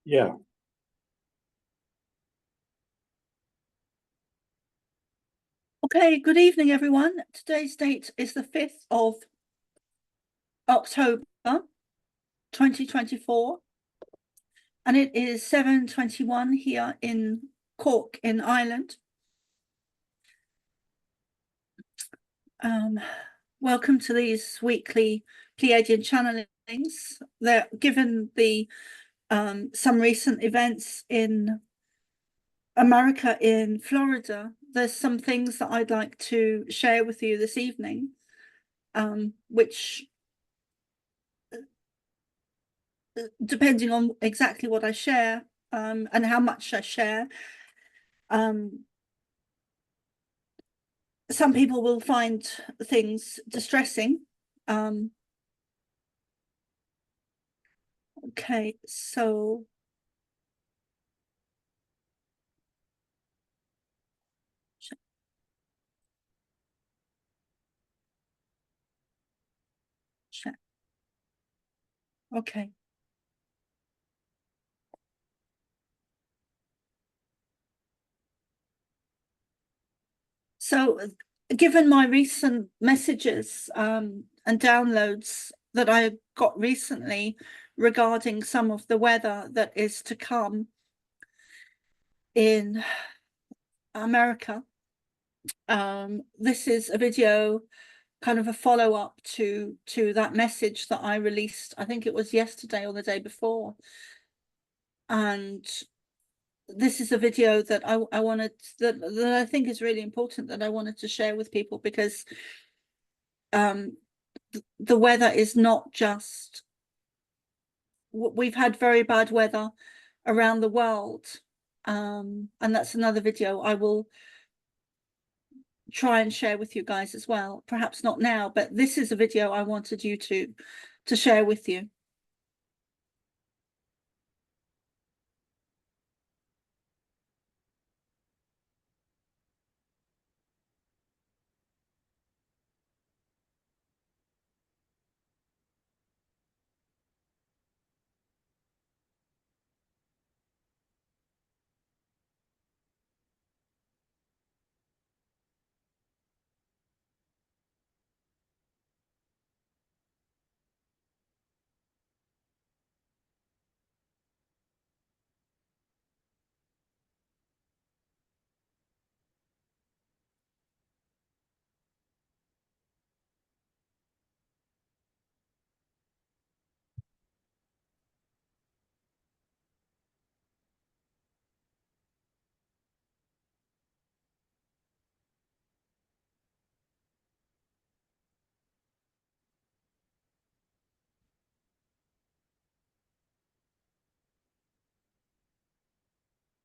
Yeah. Okay, good evening, everyone. Today's date is the 5th of October, 2024, and it is 7:21 here in Cork in Ireland. Welcome to these weekly Pleiadian channelings. They're given the some recent events in America, in Florida. There's some things that I'd like to share with you this evening, which, depending on exactly what I share and how much I share, some people will find things distressing. Okay, so okay. So, given my recent messages and downloads that I got recently regarding some of the weather that is to come in America, this is a video, kind of a follow-up to that message that I released. I think it was yesterday or the day before, and this is a video that I wanted, that I think is really important, that I wanted to share with people, because the weather is not just, we've had very bad weather around the world, and that's another video I will try and share with you guys as well. Perhaps not now, but this is a video I wanted you to share with you.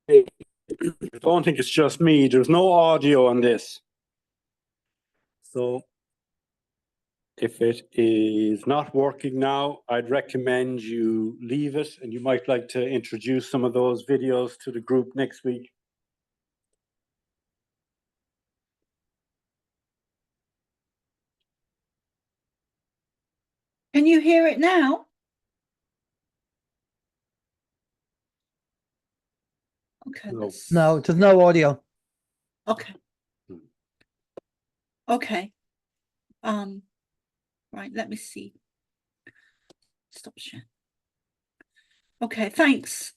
I don't think it's just me. There's no audio on this. So if it is not working now, I'd recommend you leave it, and you might like to introduce some of those videos to the group next week. Can you hear it now? Okay. No, there's no audio. Okay. Okay. Right, let me see. Stop sharing. Okay, thanks.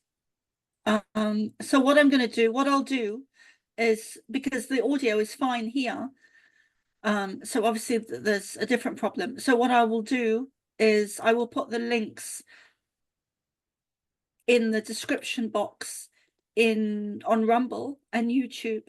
So what I'll do is, because the audio is fine here, so obviously there's a different problem. So what I will do is I will put the links in the description box on Rumble and YouTube.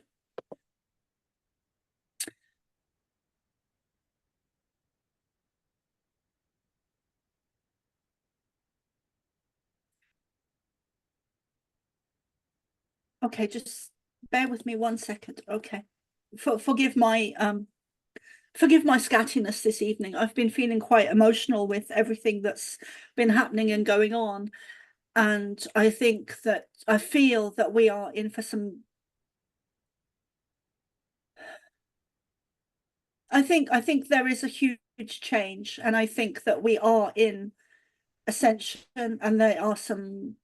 Okay, just bear with me 1 second. Okay. Forgive my scattiness this evening. I've been feeling quite emotional with everything that's been happening and going on. And I feel that we are in for some, I think there is a huge change, and I think that we are in Ascension, and there are some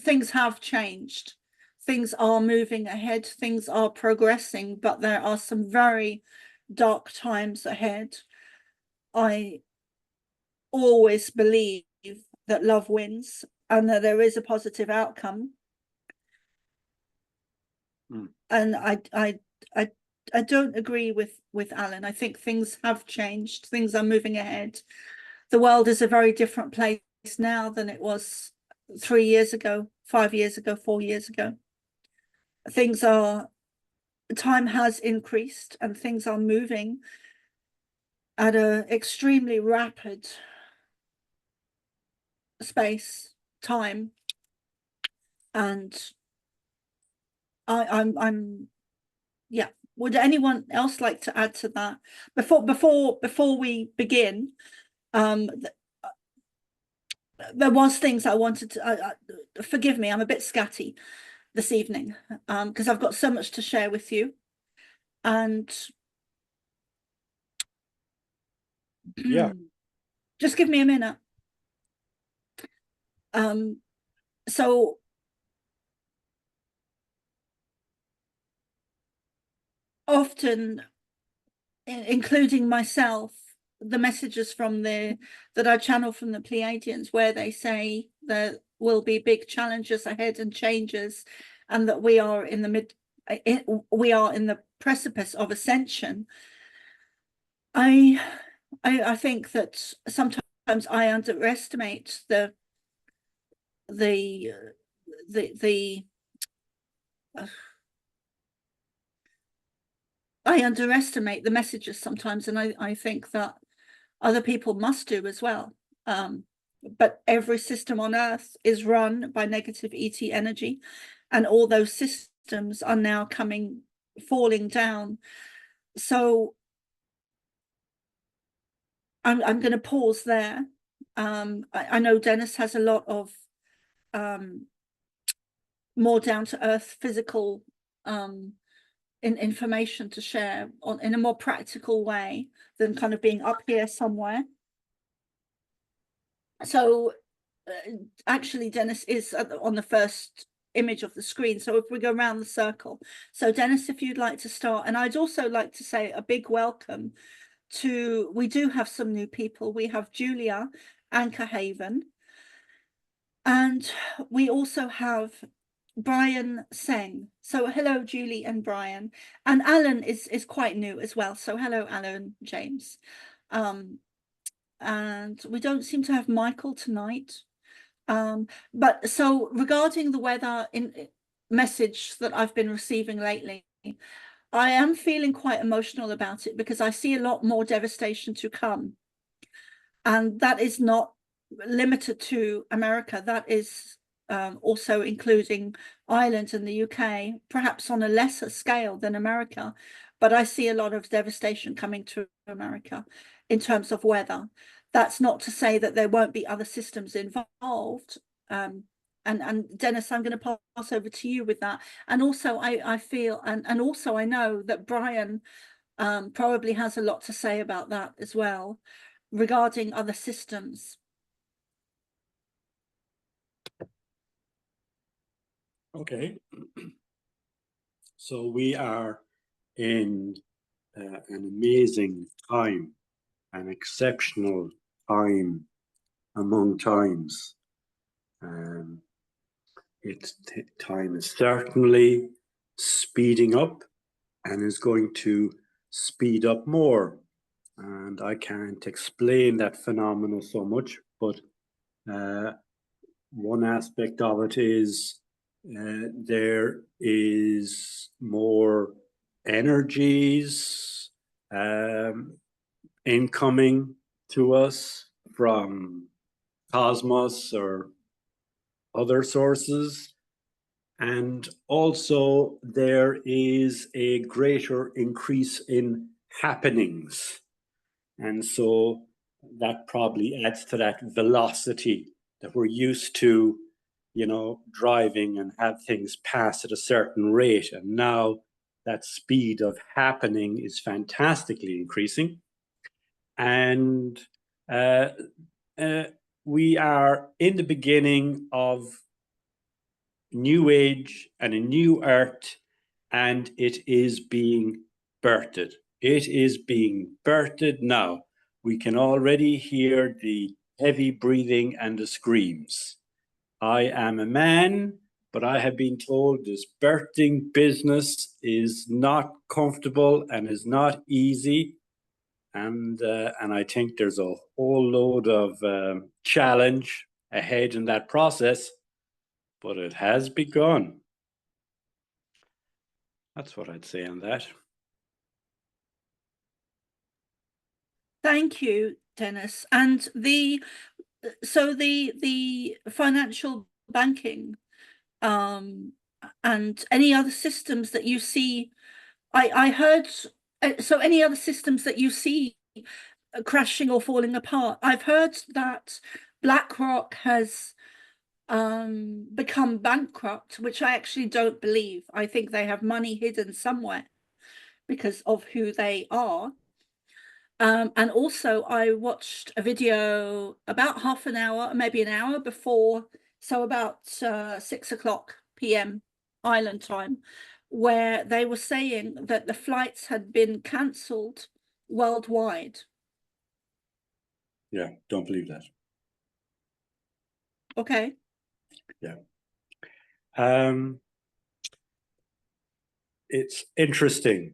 things have changed. Things are moving ahead, things are progressing, but there are some very dark times ahead. I always believe that love wins and that there is a positive outcome. And I don't agree with Alan. I think things have changed. Things are moving ahead. The world is a very different place now than it was 3 years ago, 5 years ago, 4 years ago. Time has increased and things are moving at an extremely rapid time. And I'm yeah. Would anyone else like to add to that before we begin? There was things I wanted to forgive me, I'm a bit scatty this evening because I've got so much to share with you. And yeah, just give me a minute. So often, including myself, the messages that I channel from the Pleiadians, where they say there will be big challenges ahead and changes, and that we are in the precipice of ascension. I think that sometimes I underestimate I underestimate the messages sometimes, and I think that other people must do as well. But every system on Earth is run by negative ET energy, and all those systems are now falling down. So I'm going to pause there. I know Dennis has a lot of more down-to-earth physical information to share in a more practical way than kind of being up here somewhere. So actually Dennis is on the first image of the screen. So if we go around the circle. So Dennis, if you'd like to start. And I'd also like to say a big welcome to, we do have some new people. We have Julia Anchorhaven. And we also have Brian Seng. So hello, Julie and Brian. And Alan is quite new as well. So hello, Alan James. And we don't seem to have Michael tonight. But so regarding the weather message that I've been receiving lately, I am feeling quite emotional about it because I see a lot more devastation to come. And that is not limited to America. That is also including Ireland and the UK, perhaps on a lesser scale than America. But I see a lot of devastation coming to America in terms of weather. That's not to say that there won't be other systems involved. And Dennis, I'm going to pass over to you with that. And also I feel, and also I know that Brian probably has a lot to say about that as well, regarding other systems. okay. So we are in an amazing time, an exceptional time among times. Time is certainly speeding up and is going to speed up more. And I can't explain that phenomenon so much, but one aspect of it is there is more energies incoming to us from cosmos or other sources. And also there is a greater increase in happenings. And so that probably adds to that velocity that we're used to, you know, driving and have things pass at a certain rate. And now that speed of happening is fantastically increasing. And we are in the beginning of new age and a new earth, and it is being birthed. It is being birthed now. We can already hear the heavy breathing and the screams. I am a man, but I have been told this birthing business is not comfortable and is not easy. And I think there's a whole load of challenge ahead in that process, but it has begun. That's what I'd say on that. Thank you, Dennis. And the financial banking and any other systems that you see, I heard, so any other systems that you see crashing or falling apart. I've heard that BlackRock has become bankrupt, which I actually don't believe. I think they have money hidden somewhere because of who they are. And also I watched a video about half an hour, maybe an hour before, so about 6:00 p.m. Island time, where they were saying that the flights had been cancelled worldwide. Yeah, don't believe that. Okay. Yeah. It's interesting.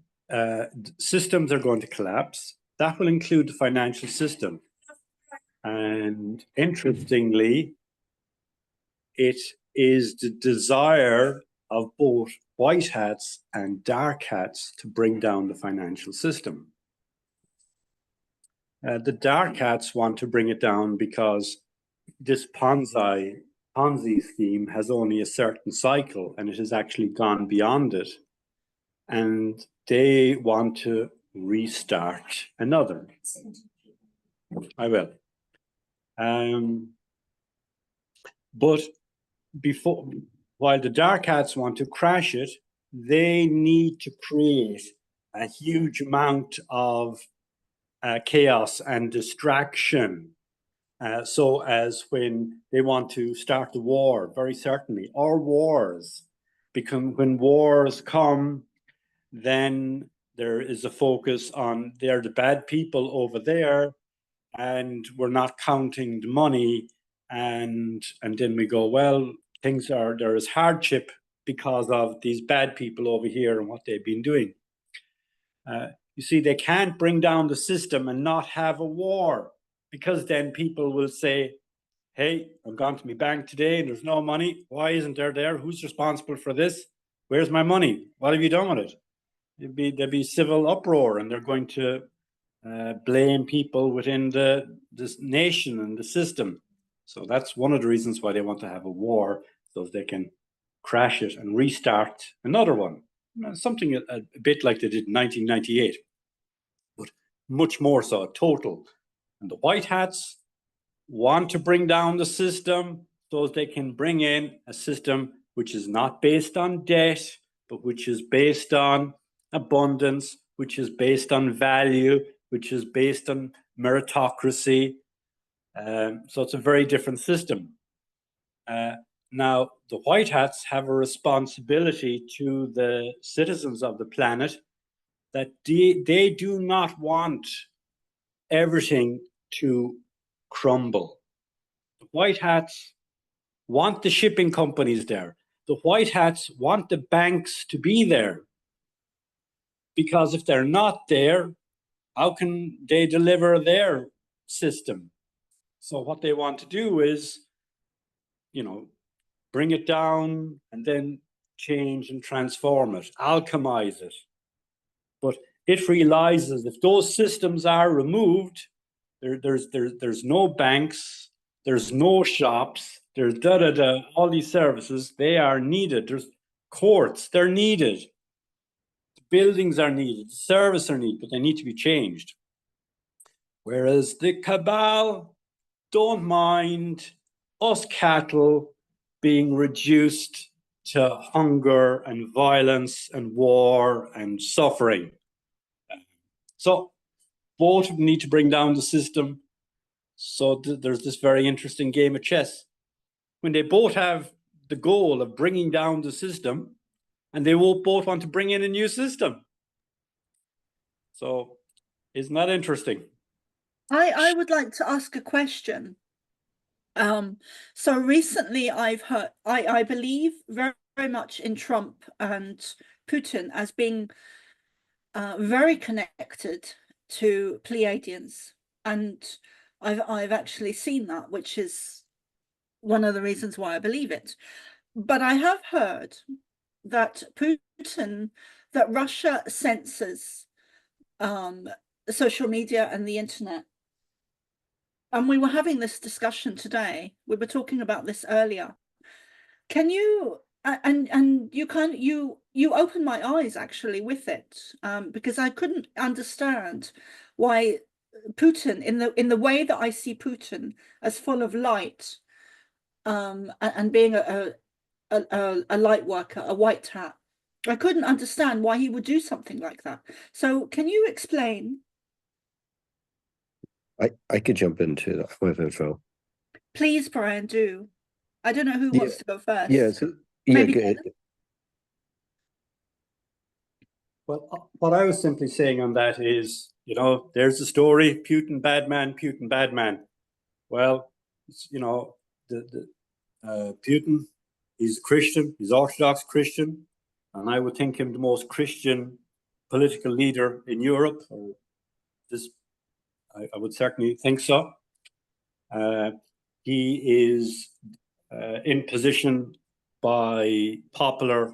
Systems are going to collapse. That will include the financial system. And interestingly, it is the desire of both white hats and dark hats to bring down the financial system. The dark hats want to bring it down because this Ponzi scheme has only a certain cycle, and it has actually gone beyond it. And they want to restart another. I will. But while the dark hats want to crash it, they need to create a huge amount of chaos and distraction. So as when they want to start the war, very certainly, or wars, because when wars come, then there is a focus on they're the bad people over there, and we're not counting the money, and then we go, well, there is hardship because of these bad people over here and what they've been doing. You see, they can't bring down the system and not have a war, because then people will say, hey, I've gone to my bank today and there's no money. Why isn't there? Who's responsible for this? Where's my money? What have you done with it? There'd be civil uproar, and they're going to blame people within this nation and the system. So that's one of the reasons why they want to have a war, so they can crash it and restart another one. Something a bit like they did in 1998, but much more so, total. And the white hats want to bring down the system so they can bring in a system which is not based on debt, but which is based on abundance, which is based on value, which is based on meritocracy. So it's a very different system. Now, the white hats have a responsibility to the citizens of the planet that they do not want everything to crumble. The white hats want the shipping companies there. The white hats want the banks to be there. Because if they're not there, how can they deliver their system? So what they want to do is, bring it down and then change and transform it, alchemize it. But it realizes if those systems are removed, there's no banks, there's no shops, there's all these services, they are needed. There's courts, they're needed. Buildings are needed, services are needed, but they need to be changed. Whereas the cabal don't mind us cattle being reduced to hunger and violence and war and suffering. So both need to bring down the system. So there's this very interesting game of chess. When they both have the goal of bringing down the system, and they will both want to bring in a new system. So isn't that interesting? I would like to ask a question. So recently I've heard, I believe very, very much in Trump and Putin as being very connected to Pleiadians, and I've actually seen that, which is one of the reasons why I believe it. But I have heard that that Russia censors social media and the internet. And we were having this discussion today. We were talking about this earlier. Can you and you opened my eyes actually with it, because I couldn't understand why Putin, in the way that I see Putin as full of light, and being a light worker, a white hat, I couldn't understand why he would do something like that. So can you explain? I could jump into that with info. Please, Brian, do. I don't know who Yeah. wants to go first. Yeah, so, yeah, Maybe good. Well, what I was simply saying on that is, you know, there's the story, Putin bad man, Putin bad man. Well, you know, Putin, he's Christian, he's Orthodox Christian, and I would think him the most Christian political leader in Europe. Or this, I would certainly think so. He is in position by popular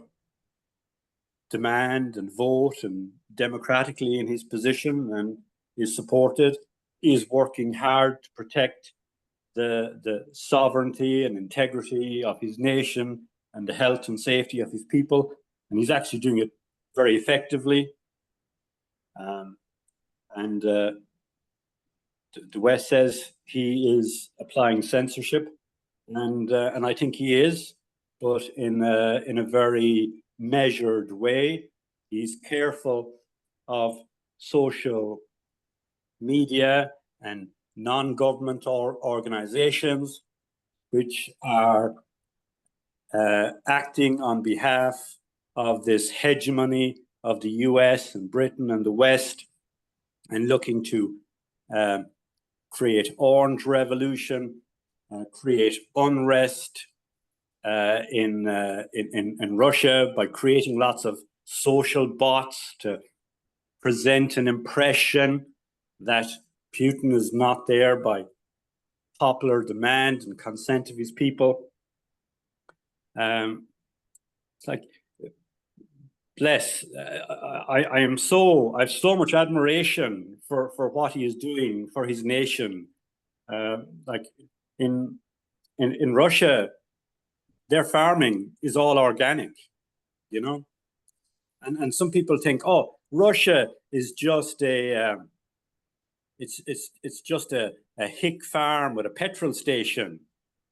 demand and vote, and democratically in his position, and is supported. He is working hard to protect the sovereignty and integrity of his nation and the health and safety of his people, and he's actually doing it very effectively. The West says he is applying censorship, and I think he is, but in a very measured way. He's careful of social media and non-government organizations which are acting on behalf of this hegemony of the US and Britain and the West, and looking to create orange revolution, create unrest in Russia by creating lots of social bots to present an impression that Putin is not there by popular demand and consent of his people. It's like, bless, I have so much admiration for what he is doing for his nation. Like in Russia, their farming is all organic, you know, and some people think, oh, Russia is just it's just a hick farm with a petrol station,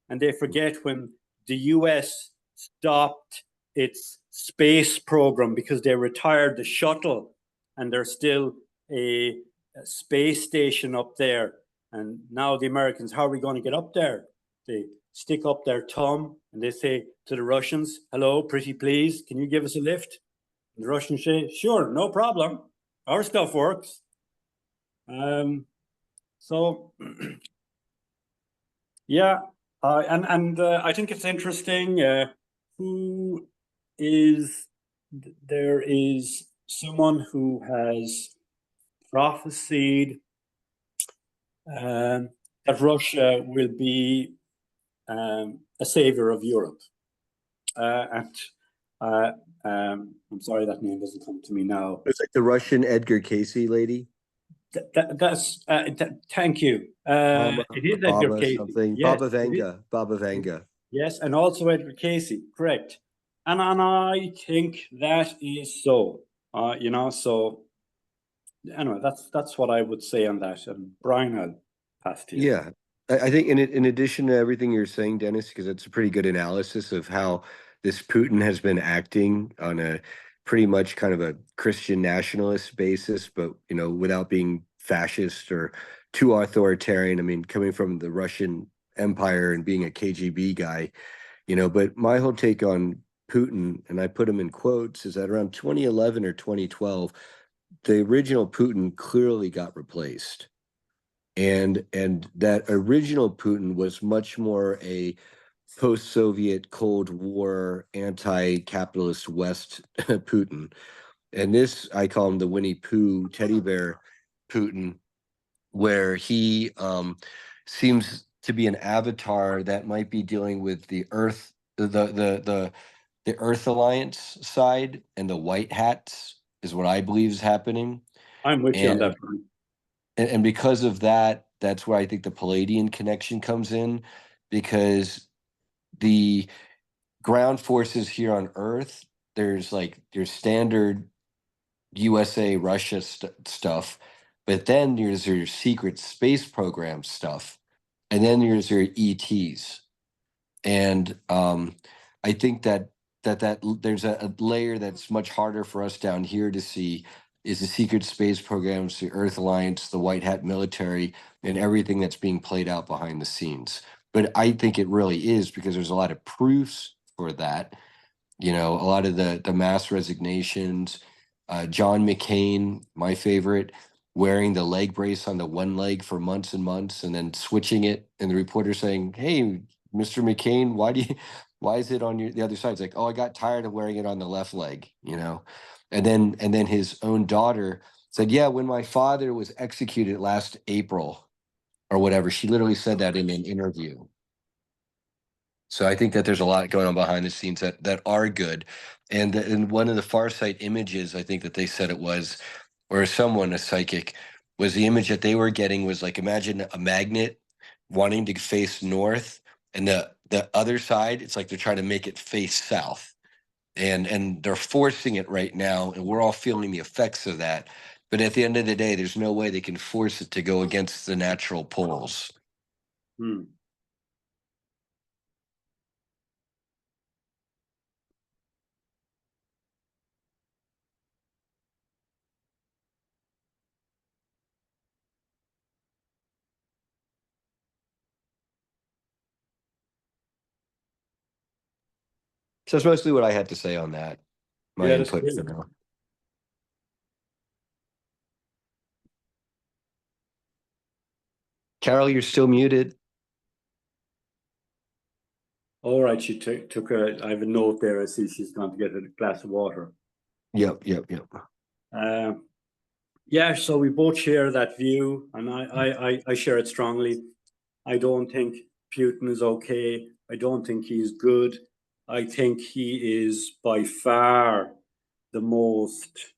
and they forget when the US stopped its space program because they retired the shuttle, and there's still a space station up there. And now the Americans, how are we going to get up there? They stick up their thumb and they say to the Russians, hello, pretty please, can you give us a lift? And the Russians say, sure, no problem. Our stuff works. So, yeah, and I think it's interesting there is someone who has prophesied that Russia will be a savior of Europe. I'm sorry, that name doesn't come to me now. It's like the Russian Edgar Casey lady. Thank you. It is Edgar Casey. Something. Yes, Baba Vanga. Yes, and also Edgar Casey, correct. And I think that is so. You know, so anyway, that's what I would say on that. And Brian, I'll pass to you. Yeah, I think in addition to everything you're saying, Dennis, because it's a pretty good analysis of how this Putin has been acting on a pretty much kind of a Christian nationalist basis, but, you know, without being fascist or too authoritarian. I mean, coming from the Russian Empire and being a KGB guy, you know. But my whole take on Putin, and I put him in quotes, is that around 2011 or 2012, the original Putin clearly got replaced. And that original Putin was much more a post-Soviet Cold War anti-capitalist West Putin. And this, I call him the Winnie Pooh teddy bear Putin, where he seems to be an avatar that might be dealing with the Earth, the Earth Alliance side, and the white hats is what I believe is happening. I'm with you on And that, Brian. and because of that, that's where I think the Pleiadian connection comes in, because the ground forces here on Earth, there's standard USA, Russia stuff, but then there's your secret space program stuff, and then there's your ETs. And I think that there's a layer that's much harder for us down here to see, is the secret space programs, the Earth Alliance, the White Hat military, and everything that's being played out behind the scenes. But I think it really is, because there's a lot of proofs for that. You know, a lot of the mass resignations, John McCain, my favorite, wearing the leg brace on the one leg for months and months, and then switching it, and the reporter saying, "Hey, Mr. McCain, why is it on the other side?" It's like, "Oh, I got tired of wearing it on the left leg," you know. And then his own daughter said, "Yeah, when my father was executed last April or whatever," she literally said that in an interview. So I think that there's a lot going on behind the scenes that are good. And in one of the far sight images, I think that they said it was, or someone, a psychic, was the image that they were getting was like, imagine a magnet wanting to face north, and the other side, it's like they're trying to make it face south. And they're forcing it right now, and we're all feeling the effects of that. But at the end of the day, there's no way they can force it to go against the natural poles. Hmm. So that's mostly what I had to say on that. My Yeah, that's input great. for now. Carol, you're still muted. All right, she took a. I have a note there. I see she's gone to get a glass of water. Yep. Yeah, so we both share that view, and I share it strongly. I don't think Putin is okay. I don't think he's good. I think he is by far the most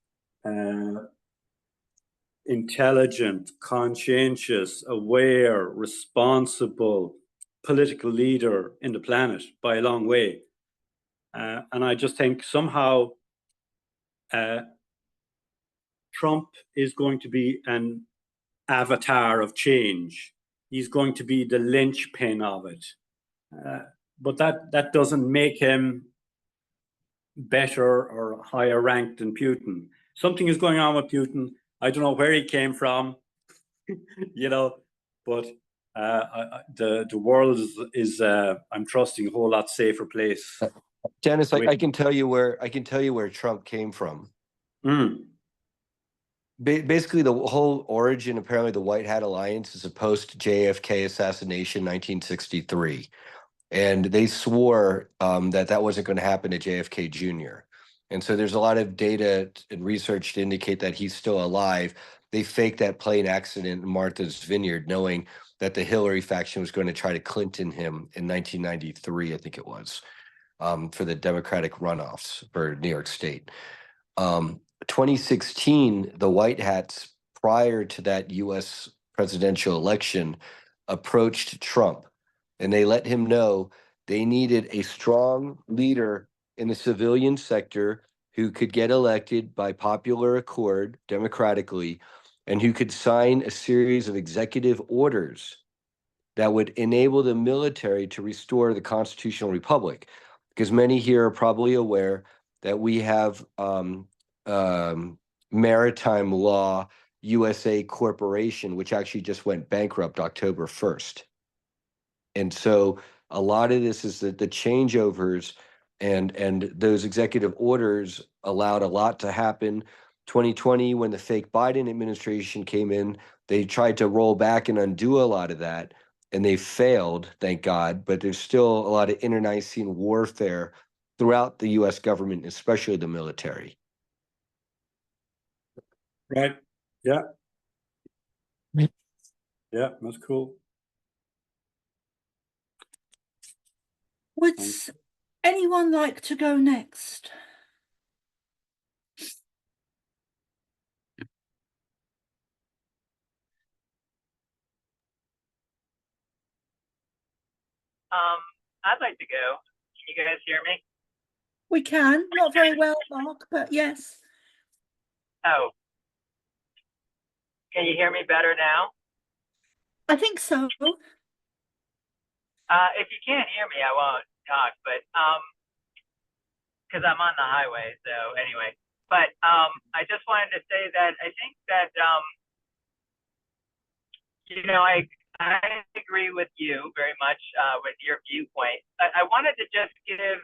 intelligent, conscientious, aware, responsible political leader in the planet by a long way. And I just think somehow Trump is going to be an avatar of change. He's going to be the linchpin of it. But that doesn't make him better or higher ranked than Putin. Something is going on with Putin. I don't know where he came from, you know, but the world is I'm trusting a whole lot safer place. Dennis, I can tell you where Trump came from. Mm. Basically, the whole origin, apparently, the White Hat Alliance is a post JFK assassination, 1963, and they swore that wasn't going to happen to JFK Jr. And so there's a lot of data and research to indicate that he's still alive. They faked that plane accident in Martha's Vineyard, knowing that the Hillary faction was going to try to Clinton him in 1993, I think it was, for the Democratic runoffs for New York State. 2016, the White Hats, prior to that US presidential election, approached Trump, and they let him know they needed a strong leader in the civilian sector who could get elected by popular accord democratically, and who could sign a series of executive orders that would enable the military to restore the constitutional republic. Because many here are probably aware that we have maritime law USA Corporation, which actually just went bankrupt October 1st. And so a lot of this is that the changeovers and those executive orders allowed a lot to happen. 2020, when the fake Biden administration came in, they tried to roll back and undo a lot of that, and they failed, thank God. But there's still a lot of internecine warfare throughout the U.S. government, especially the military. Right. Yeah. Yeah, that's cool. Would anyone like to go next? I'd like to go. Can you guys hear me? We can, not very well, Mark, but yes. Oh. Can you hear me better now? I think so. If you can't hear me, I won't talk, but because I'm on the highway, so anyway. But I just wanted to say that I think that you know, I agree with you very much with your viewpoint. I wanted to just give,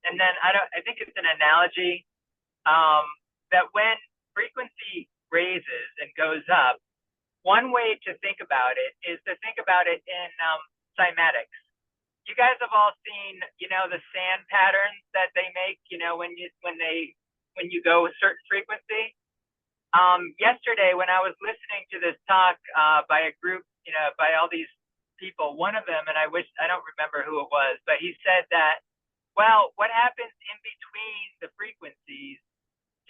and then I think it's an analogy that when frequency raises and goes up, one way to think about it is to think about it in cymatics. You guys have all seen, you know, the sand patterns that they make, you know, when you go a certain frequency. Yesterday, when I was listening to this talk by a group, you know, by all these people, one of them, and I don't remember who it was, but he said that, well, what happens in between the frequencies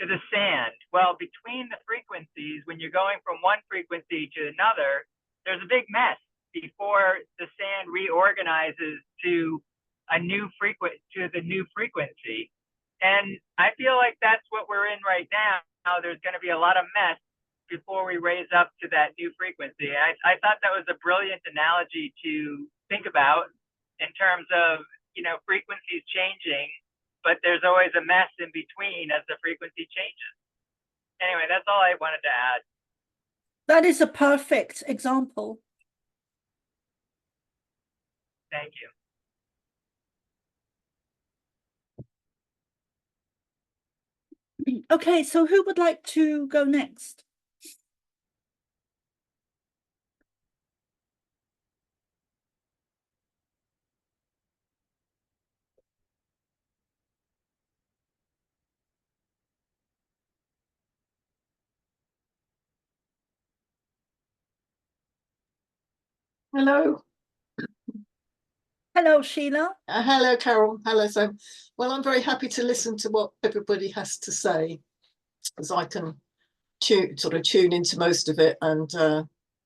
to the sand? Well, between the frequencies, when you're going from one frequency to another, there's a big mess before the sand reorganizes to the new frequency. And I feel like that's what we're in right now. There's going to be a lot of mess before we raise up to that new frequency. I thought that was a brilliant analogy to think about in terms of, you know, frequencies changing, but there's always a mess in between as the frequency changes. Anyway, that's all I wanted to add. That is a perfect example. Thank you. Okay, so who would like to go next? Hello. Hello, Sheila. Hello, Carol. Hello, Sam. Well, I'm very happy to listen to what everybody has to say, as I can tune into most of it and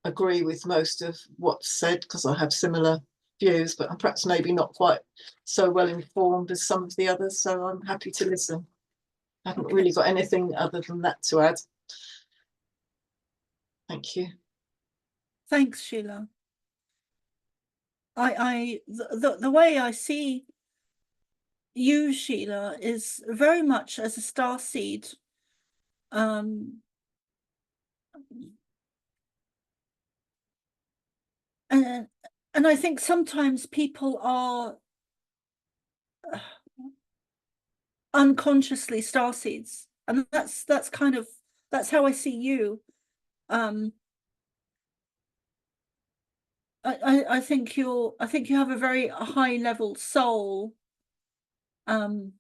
agree with most of what's said, because I have similar views, but I'm perhaps maybe not quite so well informed as some of the others, so I'm happy to listen. I haven't really got anything other than that to add. Thank you. Thanks, Sheila. The way I see you, Sheila, is very much as a starseed. And I think sometimes people are unconsciously starseeds, and that's how I see you. I think you have a very high level soul. And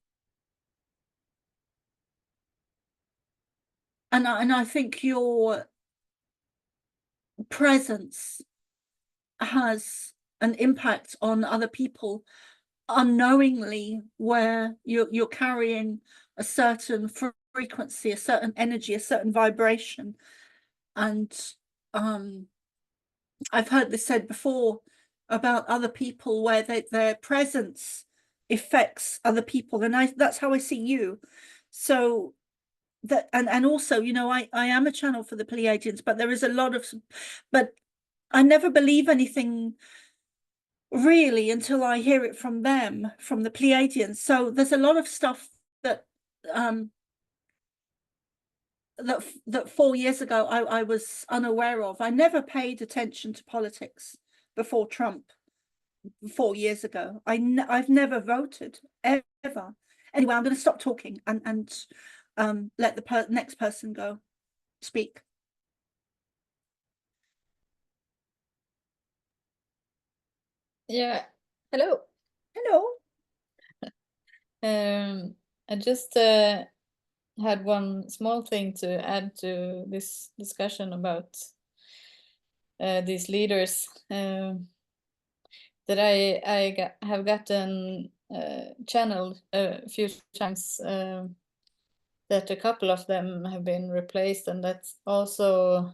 I think your presence has an impact on other people unknowingly, where you're carrying a certain frequency, a certain energy, a certain vibration. And I've heard this said before about other people, where their presence affects other people, and that's how I see you. So that, and also, you know, I am a channel for the Pleiadians, but there is a lot of, but I never believe anything really until I hear it from them, from the Pleiadians. So there's a lot of stuff that that 4 years ago I was unaware of. I never paid attention to politics before Trump. 4 years ago. I've never voted ever. Anyway, I'm going to stop talking and let the next person go speak. Yeah, hello. Hello. I just had one small thing to add to this discussion about these leaders. That I have gotten channeled a few times, that a couple of them have been replaced, and that also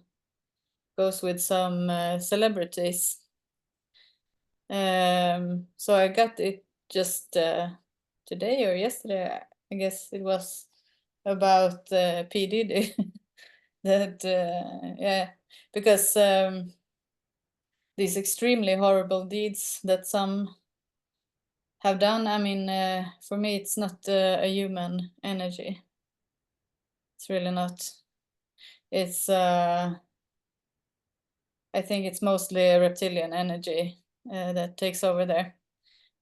goes with some celebrities. So I got it just today or yesterday, I guess it was, about P. Diddy. That yeah, because these extremely horrible deeds that some have done, I mean, for me it's not a human energy. It's really not. It's I think it's mostly a reptilian energy that takes over there.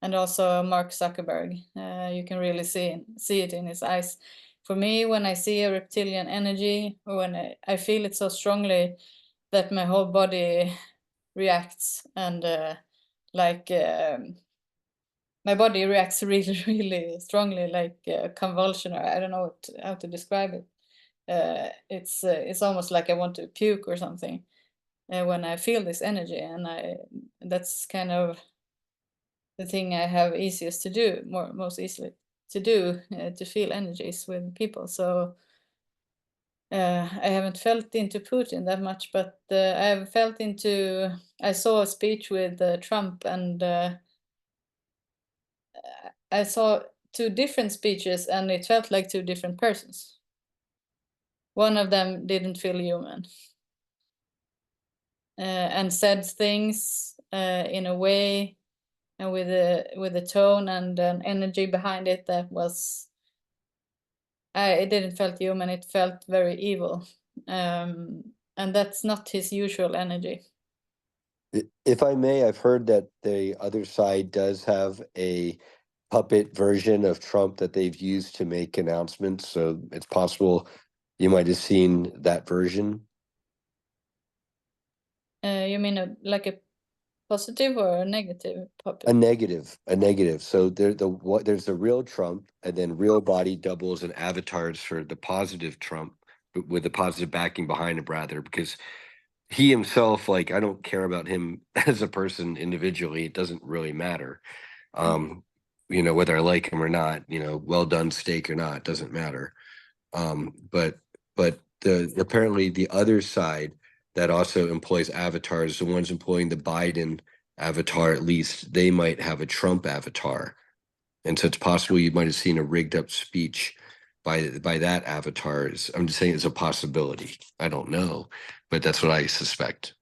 And also Mark Zuckerberg, you can really see it in his eyes. For me, when I see a reptilian energy, or when I feel it so strongly that my whole body reacts, and like my body reacts really, really strongly, like a convulsion, or I don't know how to describe it. It's almost like I want to puke or something when I feel this energy, and that's kind of the thing I have easiest to do, most easily to do, to feel energies with people. So I haven't felt into Putin that much, but I have felt into. I saw a speech with Trump, and I saw 2 different speeches, and it felt like 2 different persons. One of them didn't feel human, and said things in a way and with a tone and an energy behind it that was, it didn't felt human. It felt very evil, and that's not his usual energy. If I may, I've heard that the other side does have a puppet version of Trump that they've used to make announcements. So it's possible you might have seen that version. You mean like a positive or a negative puppet? A negative. So there's the real Trump, and then real body doubles and avatars for the positive Trump, with the positive backing behind him, rather, because he himself, like, I don't care about him as a person individually. It doesn't really matter. Whether I like him or not, well done steak or not, doesn't matter. But apparently the other side that also employs avatars, the ones employing the Biden avatar, at least they might have a Trump avatar. And so it's possible you might have seen a rigged up speech by that avatar. I'm just saying it's a possibility. I don't know, but that's what I suspect.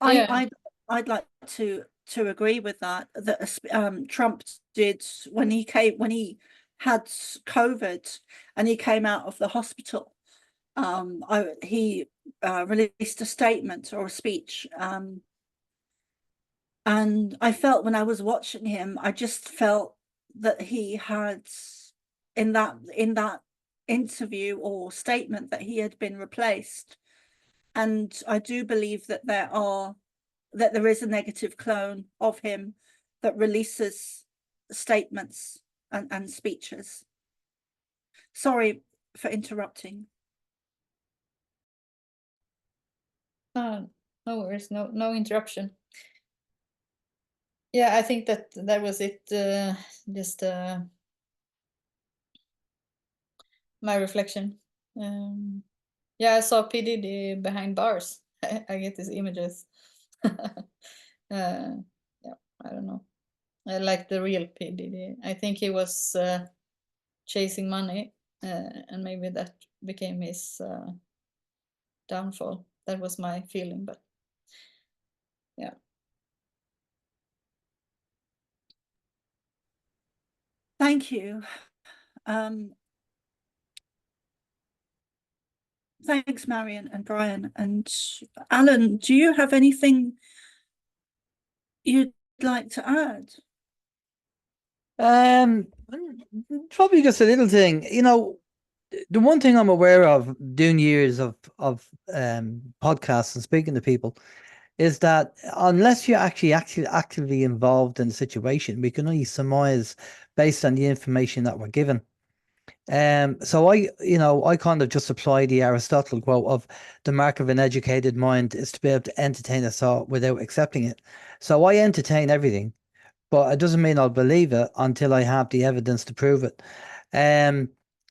Yeah. I'd like to agree with that. That Trump did when he had COVID and he came out of the hospital. He released a statement or a speech, and I felt when I was watching him, I just felt that he had in that interview or statement that he had been replaced. And I do believe that there is a negative clone of him that releases statements and speeches. Sorry for interrupting. No worries, no interruption. Yeah, I think that was it. Just my reflection. Yeah, I saw P. Diddy behind bars. I get these images. Yeah, I don't know. I like the real P. Diddy. I think he was chasing money, and maybe that became his downfall. That was my feeling, but yeah. Thank you. Thanks, Marion and Brian. And Alan, do you have anything you'd like to add? Probably just a little thing. You know, the one thing I'm aware of doing years of podcasts and speaking to people is that unless you're actually actively involved in the situation, we can only surmise based on the information that we're given. So I kind of just apply the Aristotle quote of the mark of an educated mind is to be able to entertain a thought without accepting it. So I entertain everything, but it doesn't mean I'll believe it until I have the evidence to prove it. And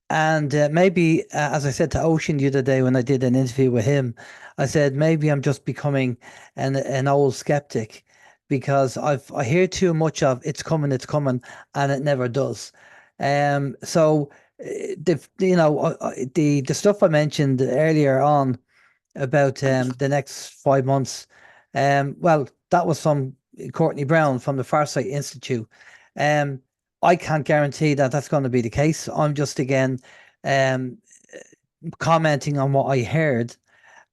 maybe, as I said to Ocean the other day when I did an interview with him, I said maybe I'm just becoming an old skeptic because I hear too much of it's coming, and it never does. So the stuff I mentioned earlier on about the next 5 months, well, that was from Courtney Brown from the Farsight Institute. I can't guarantee that that's going to be the case. I'm just again commenting on what I heard.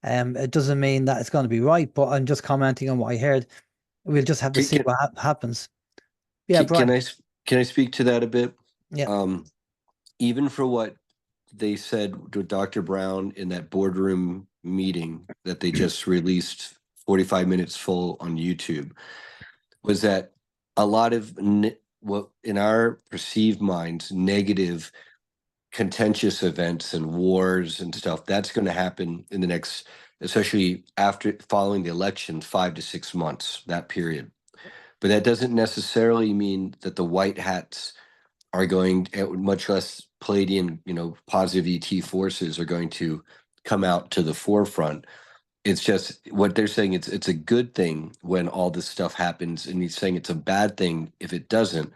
It doesn't mean that it's going to be right, but I'm just commenting on what I heard. We'll just have to see what happens. Yeah, Brian. Can I speak to that a bit? Yeah. Even for what they said to Dr. Brown in that boardroom meeting that they just released 45 minutes full on YouTube, was that a lot of what in our perceived minds, negative, contentious events and wars and stuff, that's going to happen in the next, especially after following the election, 5 to 6 months, that period. But that doesn't necessarily mean that the white hats are going, much less Pleiadian, positive ET forces are going to come out to the forefront. It's just what they're saying. It's a good thing when all this stuff happens, and he's saying it's a bad thing if it doesn't.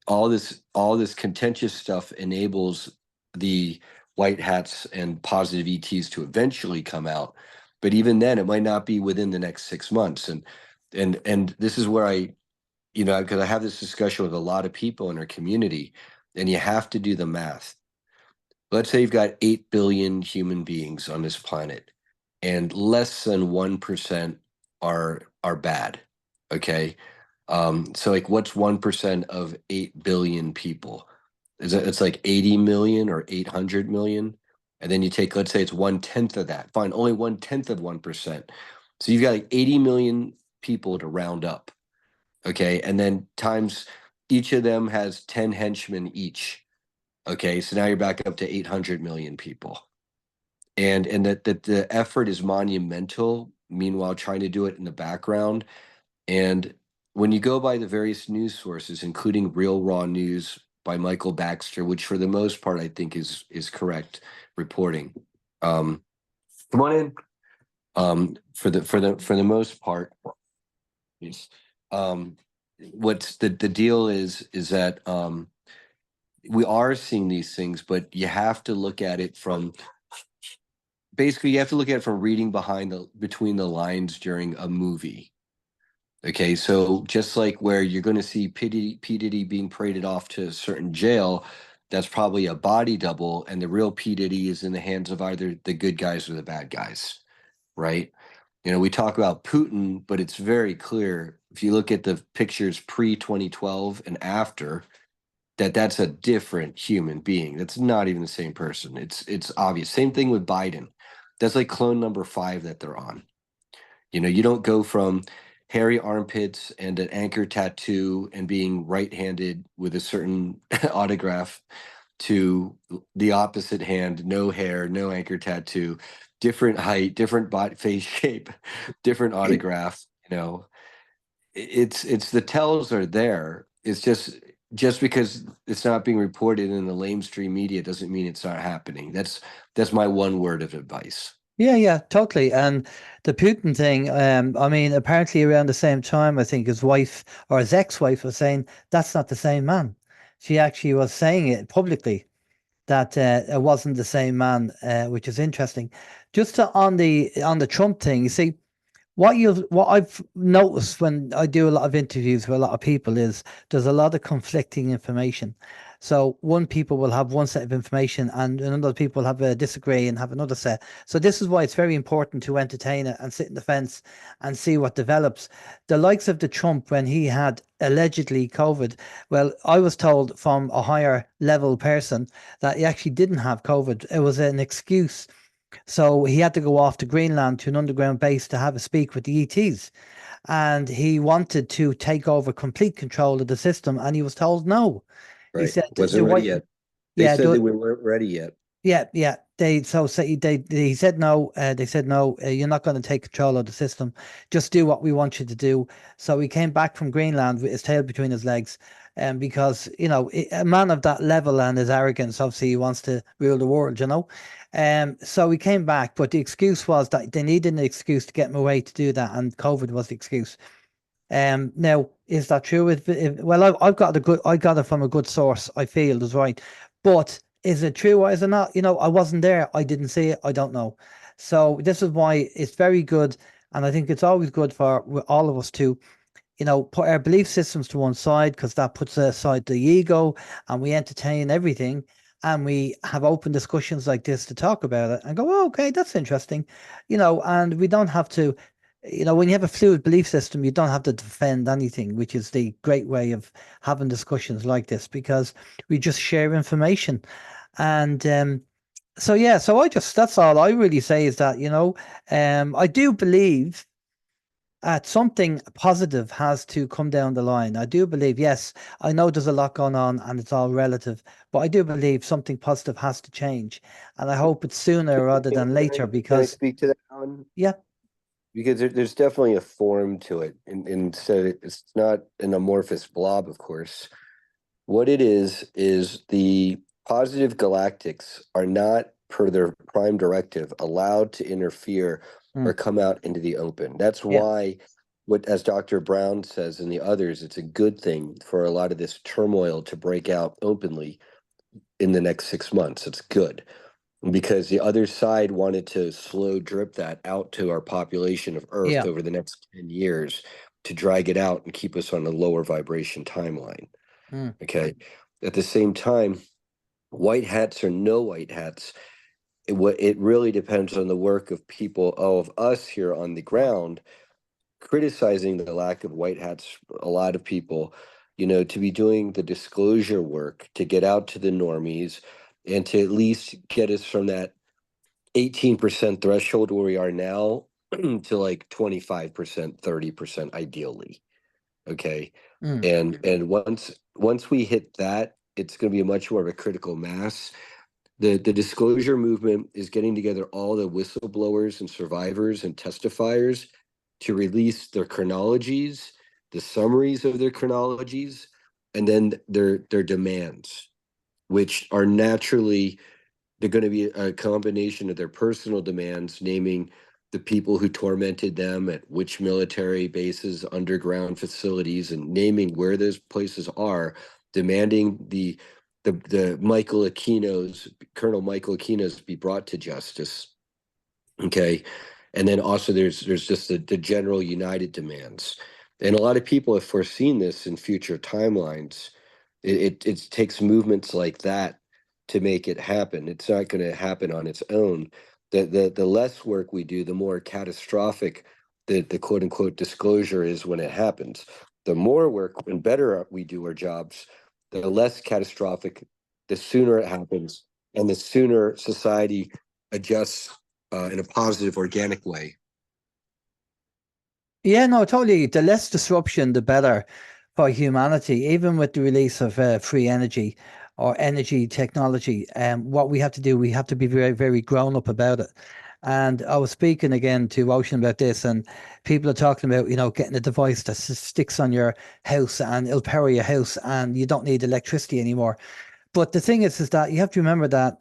All this contentious stuff enables the white hats and positive ETs to eventually come out, but even then, it might not be within the next 6 months. And this is where because I have this discussion with a lot of people in our community, and you have to do the math. Let's say you've got 8 billion human beings on this planet, and less than 1% are bad. Okay. So like what's 1% of 8 billion people? It's like 80 million or 800 million. And then you take, let's say it's 1/10 of that. Fine, only 1/10 of 1%. So you've got like 80 million people to round up. Okay. And then times each of them has 10 henchmen each. Okay. So now you're back up to 800 million people. And that the effort is monumental, meanwhile trying to do it in the background. And when you go by the various news sources, including Real Raw News by Michael Baxter, which for the most part I think is correct reporting. Come on in. For the most part, yes. What's the deal is that we are seeing these things, but you have to look at it from reading between the lines during a movie. Okay, so just like where you're going to see P. Diddy being paraded off to a certain jail, that's probably a body double, and the real P. Diddy is in the hands of either the good guys or the bad guys, right? We talk about Putin, but it's very clear if you look at the pictures pre-2012 and after, that's a different human being. That's not even the same person. It's obvious. Same thing with Biden. That's like clone number 5 that they're on. You don't go from hairy armpits and an anchor tattoo and being right-handed with a certain autograph to the opposite hand, no hair, no anchor tattoo, different height, different body face shape, different autograph. It's the tells are there. It's just because it's not being reported in the lamestream media doesn't mean it's not happening. That's my one word of advice. Yeah, totally. And the Putin thing, I mean, apparently around the same time, I think his wife or his ex-wife was saying that's not the same man. She actually was saying it publicly that it wasn't the same man, which is interesting. Just on the Trump thing, you see, what I've noticed when I do a lot of interviews with a lot of people is there's a lot of conflicting information. So one people will have one set of information and another people have a disagree and have another set. So this is why it's very important to entertain it and sit in the fence and see what develops. The likes of the Trump, when he had allegedly COVID, well, I was told from a higher level person that he actually didn't have COVID. It was an excuse. So he had to go off to Greenland to an underground base to have a speak with the ETs. And he wanted to take over complete control of the system. And he was told no. He Right. said Wasn't ready yet. They yeah, said that we weren't ready yet. yeah. He said no. They said no. You're not going to take control of the system. Just do what we want you to do. So he came back from Greenland with his tail between his legs, because a man of that level and his arrogance, obviously he wants to rule the world. So he came back, but the excuse was that they needed an excuse to get him away to do that, and COVID was the excuse. Now, is that true? Well, I got it from a good source. I feel is right, but is it true or is it not? I wasn't there. I didn't see it. I don't know. So this is why it's very good, and I think it's always good for all of us to, put our belief systems to one side, because that puts aside the ego, and we entertain everything, and we have open discussions like this to talk about it and go, oh, okay, that's interesting, and we don't have to. When you have a fluid belief system, you don't have to defend anything, which is the great way of having discussions like this, because we just share information. And so that's all I really say is that, I do believe something positive has to come down the line. I do believe, yes, I know there's a lot going on and it's all relative, but I do believe something positive has to change. And I hope it's sooner rather than later, Can I because, speak to that, Alan? yeah. Because there's definitely a form to it, and so it's not an amorphous blob, of course. What it is the positive galactics are not, per their prime directive, allowed to interfere or come out into the open. That's why, as Dr. Brown says and the others, it's a good thing for a lot of this turmoil to break out openly in the next 6 months. It's good. Because the other side wanted to slow drip that out to our population of Earth over the next 10 years to drag it out and keep us on a lower vibration timeline. Okay. At the same time, white hats or no white hats, it really depends on the work of people, of us here on the ground, criticizing the lack of white hats. A lot of people, to be doing the disclosure work to get out to the normies and to at least get us from that 18% threshold where we are now to like 25%, 30% ideally. Okay. And once we hit that, it's going to be a much more of a critical mass. The disclosure movement is getting together all the whistleblowers and survivors and testifiers to release their chronologies, the summaries of their chronologies, and then their demands, which are naturally, they're going to be a combination of their personal demands, naming the people who tormented them at which military bases, underground facilities, and naming where those places are, demanding the Michael Aquino's, Colonel Michael Aquino's, be brought to justice. Okay. And then also there's just the general united demands. And a lot of people have foreseen this in future timelines. It takes movements like that to make it happen. It's not going to happen on its own. The less work we do, the more catastrophic the quote unquote disclosure is when it happens. The more work and better we do our jobs, the less catastrophic, the sooner it happens, and the sooner society adjusts in a positive, organic way. Yeah, no, totally. The less disruption, the better for humanity, even with the release of free energy or energy technology. What we have to do, we have to be very, very grown up about it. And I was speaking again to Ocean about this, and people are talking about, getting a device that sticks on your house and it'll power your house and you don't need electricity anymore. But the thing is that you have to remember that,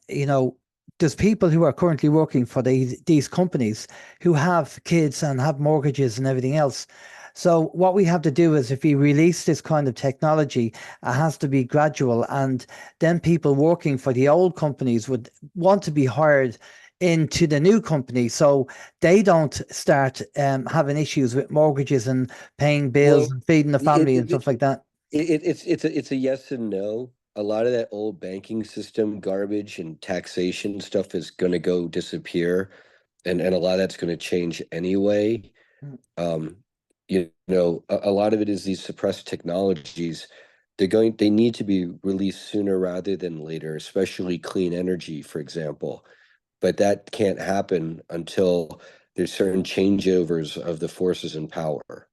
there's people who are currently working for these companies who have kids and have mortgages and everything else. So what we have to do is, if we release this kind of technology, it has to be gradual. And then people working for the old companies would want to be hired into the new company, so they don't start having issues with mortgages and paying bills Well, and feeding the family and stuff like that. It's a yes and no. A lot of that old banking system garbage and taxation stuff is going to go disappear, and a lot of that's going to change anyway. Mm. A lot of it is these suppressed technologies. They need to be released sooner rather than later, especially clean energy, for example. But that can't happen until there's certain changeovers of the forces in power.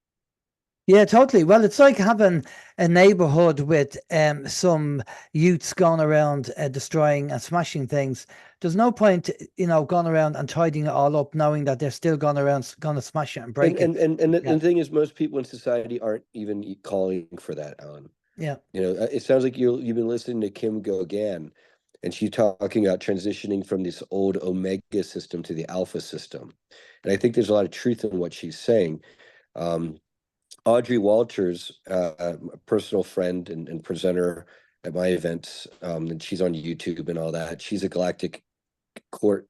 Yeah, totally. Well, it's like having a neighborhood with some youths going around destroying and smashing things. There's no point, going around and tidying it all up, knowing that they're still going around, going to smash it and break it. And the thing is, most people in society aren't even calling for that, Alan. Yeah. It sounds like you've been listening to Kim Gauguin, and she's talking about transitioning from this old Omega system to the Alpha system. And I think there's a lot of truth in what she's saying. Audrey Walters, a personal friend and presenter at my events, and she's on YouTube and all that. She's a Galactic Court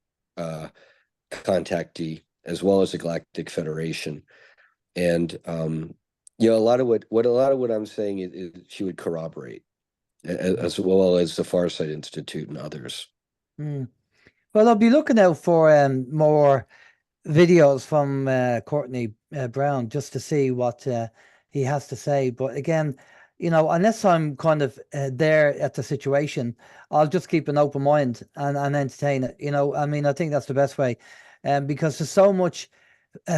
contactee, as well as the Galactic Federation. And a lot of what I'm saying is she would corroborate, as well as the Farsight Institute and others. Well, I'll be looking out for more videos from Courtney Brown, just to see what he has to say. But again, unless I'm kind of there at the situation, I'll just keep an open mind and entertain it. I think that's the best way, because there's so much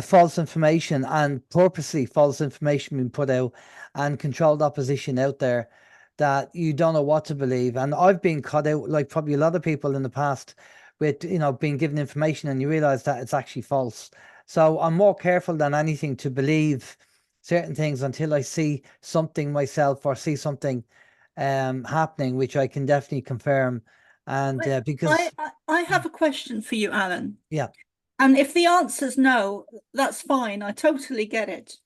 false information and purposely false information being put out and controlled opposition out there that you don't know what to believe. And I've been caught out, like probably a lot of people in the past, with being given information and you realize that it's actually false. So I'm more careful than anything to believe certain things until I see something myself or see something happening, which I can definitely confirm. And because I have a question for you, Alan. Yeah. And if the answer's no, that's fine. I totally get it.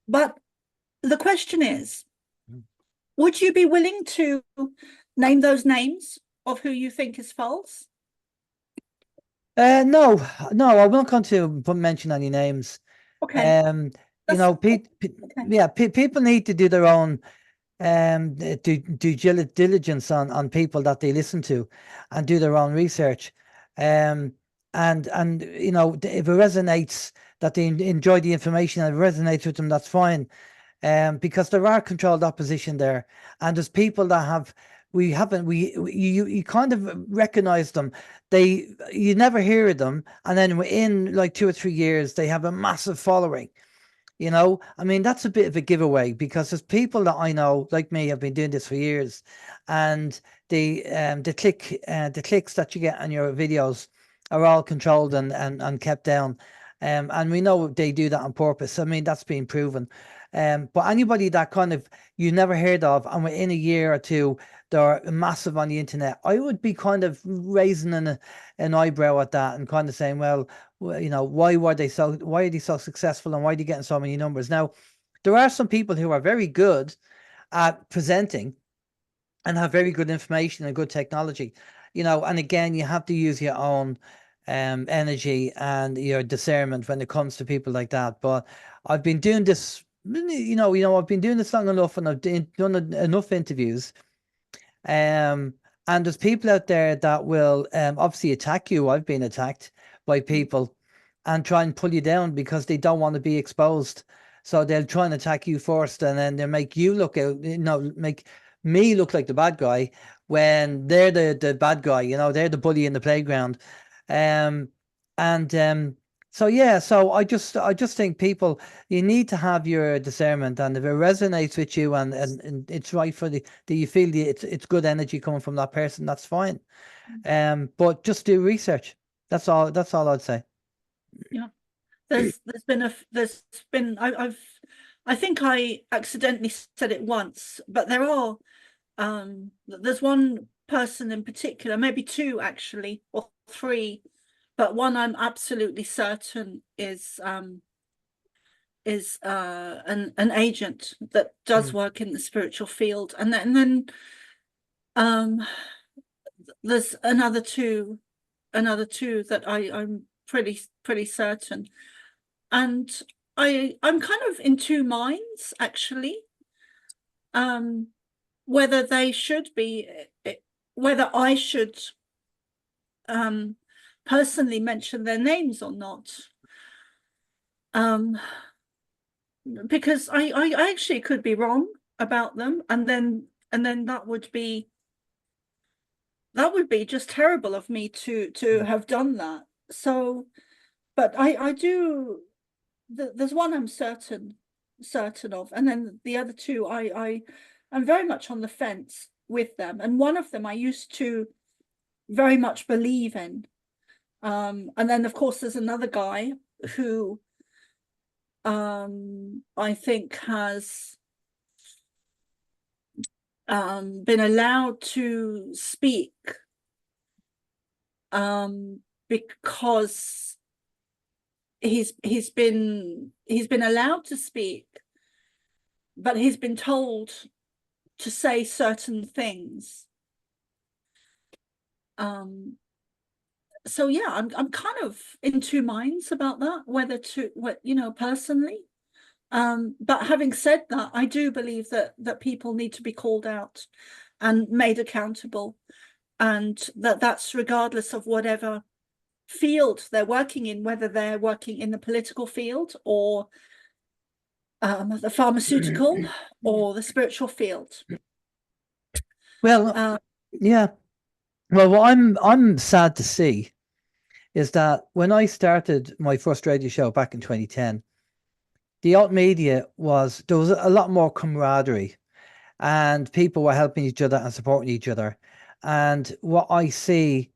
But the question is, would you be willing to name those names of who you think is false? No, I'm not going to mention any names. Okay. People need to do their own due diligence on people that they listen to, and do their own research. And if it resonates, that they enjoy the information and it resonates with them, that's fine. Because there are controlled opposition there, and there's people that you kind of recognize them. You never hear of them, and then within like 2 or 3 years they have a massive following. That's a bit of a giveaway, because there's people that I know, like me, have been doing this for years, and the clicks that you get on your videos are all controlled and kept down. And we know they do that on purpose. That's been proven. But anybody that kind of you never heard of, and within a year or two they're massive on the internet, I would be kind of raising an eyebrow at that and kind of saying, well, why are they so successful, and why are they getting so many numbers? Now, there are some people who are very good at presenting and have very good information and good technology, and again, you have to use your own energy and your discernment when it comes to people like that. But I've been doing this, I've been doing this long enough, and I've done enough interviews. And there's people out there that will obviously attack you. I've been attacked by people and try and pull you down because they don't want to be exposed. So they'll try and attack you first, and then they'll make you look out, make me look like the bad guy when they're the bad guy, they're the bully in the playground. So I just think people, you need to have your discernment, and if it resonates with you and it's right for you feel it's good energy coming from that person, that's fine. But just do research. That's all I'd say. Yeah. There's been I think I accidentally said it once, but there's one person in particular, maybe two actually, or three, but one I'm absolutely certain is an agent that does work in the spiritual field, and then there's another two another two that I'm pretty certain. And I'm kind of in two minds, actually, whether they should be, whether I should personally mention their names or not. Because I actually could be wrong about them, and then that would be just terrible of me to have done that. So, but I do. There's one I'm certain of, and then the other two I'm very much on the fence with them. And one of them I used to very much believe in, and then of course there's another guy who I think has been allowed to speak because he's been allowed to speak, but he's been told to say certain things. So yeah, I'm kind of in two minds about that, whether to, personally. But having said that, I do believe that people need to be called out and made accountable, and that's regardless of whatever field they're working in, whether they're working in the political field or the pharmaceutical or the spiritual field. Well, yeah. Well, what I'm sad to see is that when I started my first radio show back in 2010, the alt media there was a lot more camaraderie, and people were helping each other and supporting each other. And what I see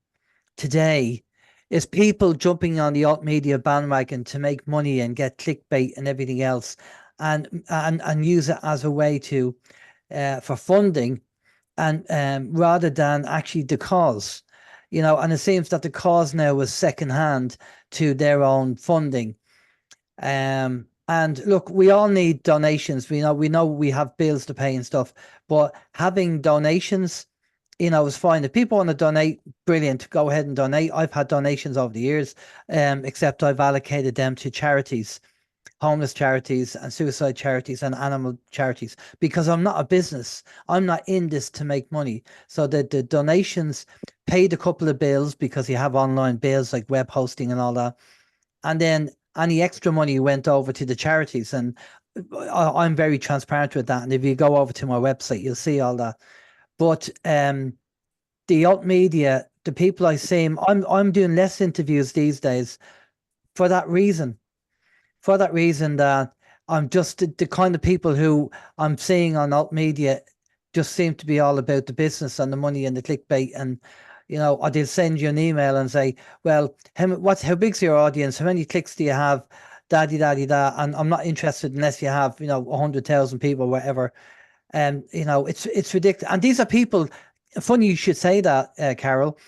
today is people jumping on the alt media bandwagon to make money and get clickbait and everything else, and use it as a way to for funding, and rather than actually the cause, and it seems that the cause now is secondhand to their own funding. And look, we all need donations. We know we have bills to pay and stuff, but having donations, is fine. If people want to donate, brilliant, go ahead and donate. I've had donations over the years, except I've allocated them to charities, homeless charities and suicide charities and animal charities, because I'm not a business. I'm not in this to make money. So the donations paid a couple of bills, because you have online bills like web hosting and all that. And then any extra money went over to the charities. And I'm very transparent with that. And if you go over to my website, you'll see all that. But the alt media, the people I see, I'm doing less interviews these days for that reason. For that reason, that I'm just the kind of people who I'm seeing on alt media just seem to be all about the business and the money and the clickbait. And or they'll send you an email and say, well, how big's your audience? How many clicks do you have? Da-di-da-di-da. And I'm not interested unless you have 100,000 people, whatever. It's ridiculous. And these are people, funny you should say that, Carol,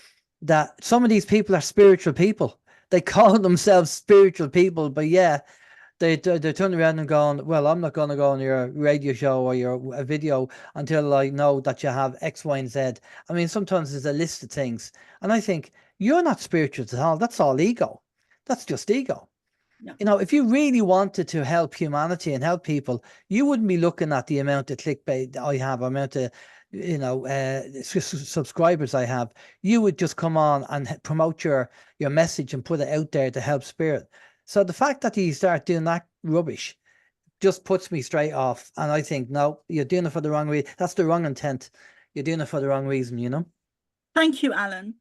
that some of these people are spiritual people. They call themselves spiritual people, but yeah, they turn around and going, well, I'm not going to go on your radio show or your video until I know that you have X, Y, and Z. I mean, sometimes there's a list of things. And I think, you're not spiritual at all. That's all ego. That's just ego. No. If you really wanted to help humanity and help people, you wouldn't be looking at the amount of clickbait I have, amount of subscribers I have. You would just come on and promote your message and put it out there to help spirit. So the fact that you start doing that rubbish just puts me straight off. And I think, no, you're doing it for the wrong reason. That's the wrong intent. You're doing it for the wrong reason, Thank you, Alan.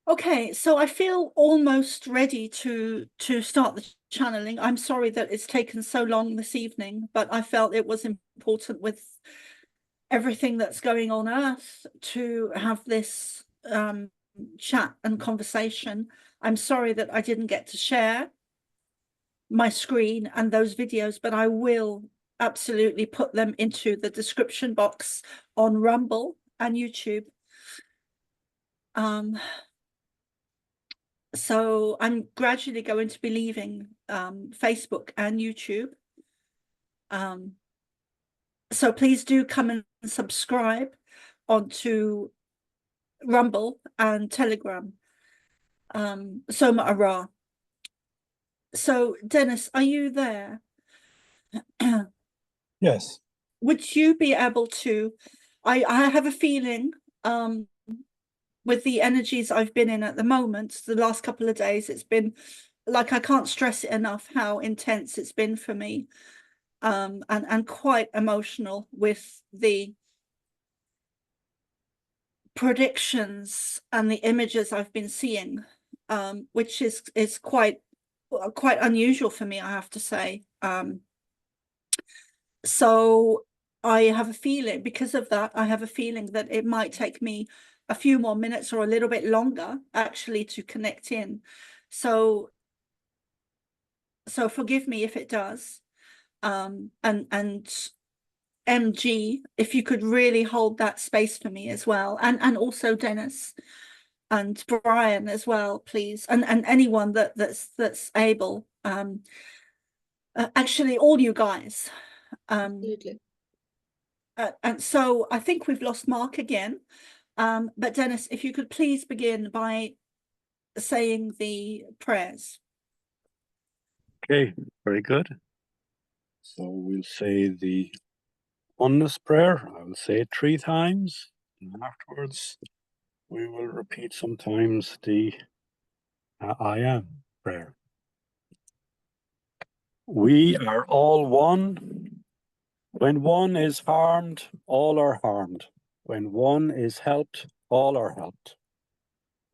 Okay, so I feel almost ready to start the channeling. I'm sorry that it's taken so long this evening, but I felt it was important with everything that's going on Earth to have this chat and conversation. I'm sorry that I didn't get to share my screen and those videos, but I will absolutely put them into the description box on Rumble and YouTube. So I'm gradually going to be leaving Facebook and YouTube. So please do come and subscribe onto Rumble and Telegram. Soma ARah. So, Dennis, are you there? Yes. Would you be able to, I have a feeling, with the energies I've been in at the moment, the last couple of days, it's been like, I can't stress it enough how intense it's been for me, and quite emotional with the predictions and the images I've been seeing, which is quite unusual for me, I have to say. So I have a feeling, because of that, I have a feeling that it might take me a few more minutes or a little bit longer actually to connect in. So forgive me if it does. And MG, if you could really hold that space for me as well, and also Dennis and Brian as well, please, and anyone that's able. Actually, all you guys. Absolutely. And so I think we've lost Mark again. But Dennis, if you could please begin by saying the prayers. Okay, very good. So we'll say the oneness prayer. I will say it 3 times, and afterwards we will repeat sometimes the I am prayer. We are all one. When one is harmed, all are harmed. When one is helped, all are helped.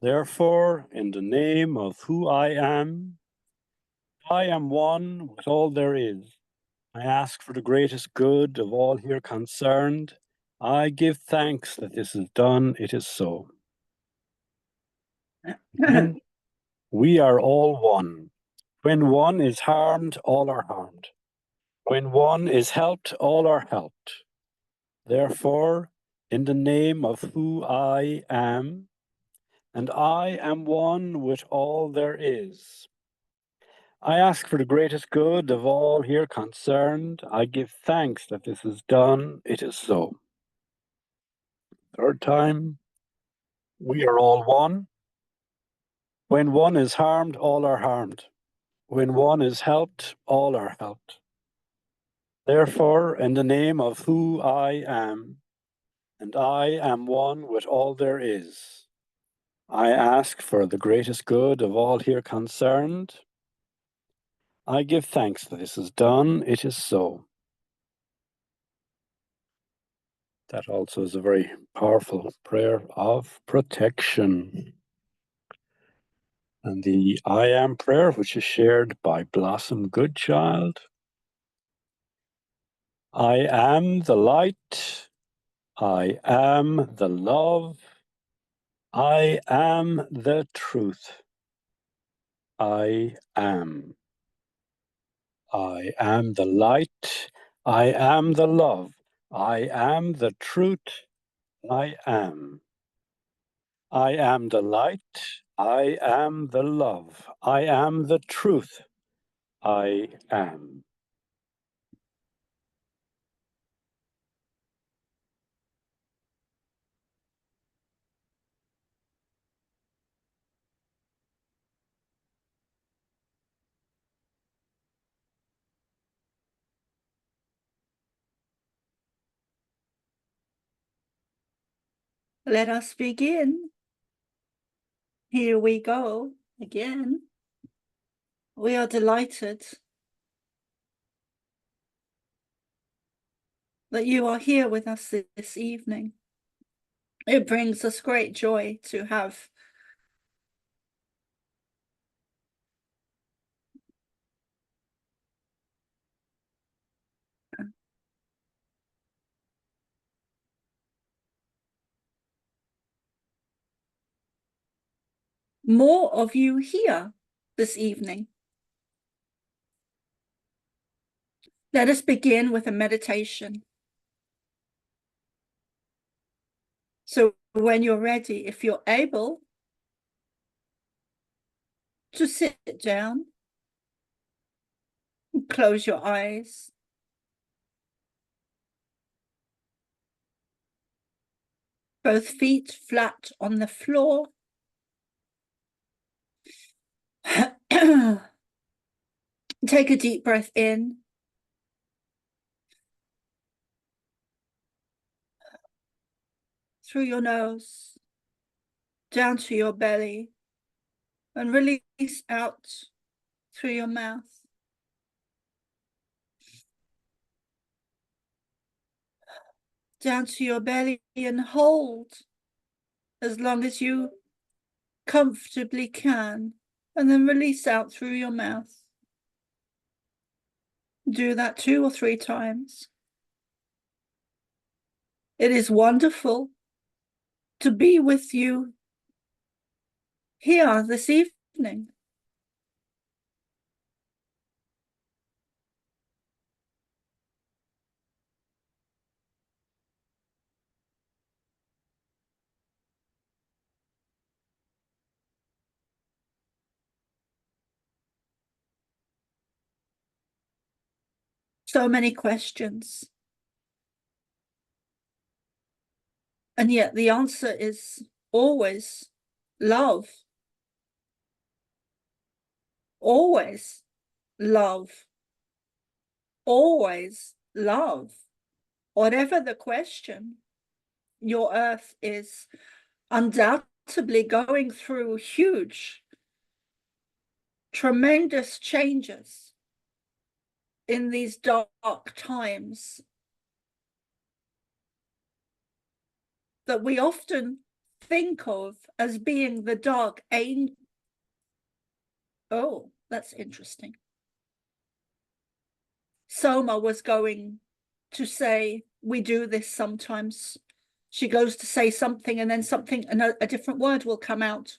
Therefore, in the name of who I am one with all there is. I ask for the greatest good of all here concerned. I give thanks that this is done, it is so. And we are all one. When one is harmed, all are harmed. When one is helped, all are helped. Therefore, in the name of who I am, and I am one with all there is, I ask for the greatest good of all here concerned. I give thanks that this is done, it is so. 3rd time, we are all one. When one is harmed, all are harmed. When one is helped, all are helped. Therefore, in the name of who I am, and I am one with all there is, I ask for the greatest good of all here concerned. I give thanks that this is done, it is so. That also is a very powerful prayer of protection. And the I am prayer, which is shared by Blossom Goodchild. I am the light. I am the love. I am the truth. I am. I am the light. I am the love. I am the truth. I am. I am the light. I am the love. I am the truth. I am. Let us begin. Here we go again. We are delighted that you are here with us this evening. It brings us great joy to have more of you here this evening. Let us begin with a meditation. So when you're ready, if you're able to sit down, close your eyes. Both feet flat on the floor. Take a deep breath in. Through your nose, down to your belly, and release out through your mouth. Down to your belly and hold as long as you comfortably can, and then release out through your mouth. Do that 2 or 3 times. It is wonderful to be with you here this evening. So many questions. And yet the answer is always love. Always love. Always love. Whatever the question, your earth is undoubtedly going through huge, tremendous changes in these dark times that we often think of as being the dark angel. Oh, that's interesting. Soma was going to say, we do this sometimes. She goes to say something and then something, a different word will come out.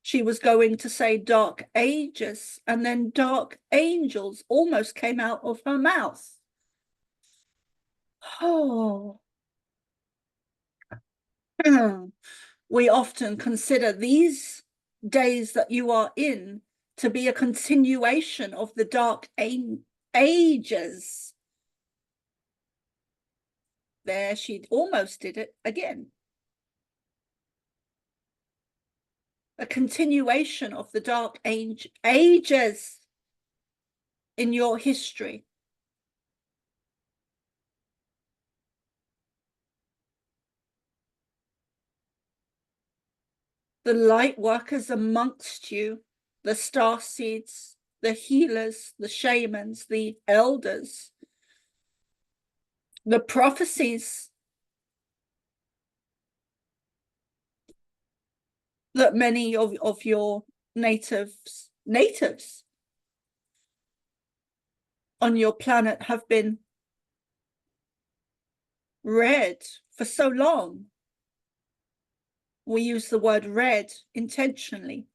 She was going to say dark ages, and then dark angels almost came out of her mouth. Oh. We often consider these days that you are in to be a continuation of the dark ages. There, she almost did it again. A continuation of the dark ages in your history. The light workers amongst you, the starseeds, the healers, the shamans, the elders, the prophecies that many of your natives on your planet have been read for so long. We use the word read intentionally.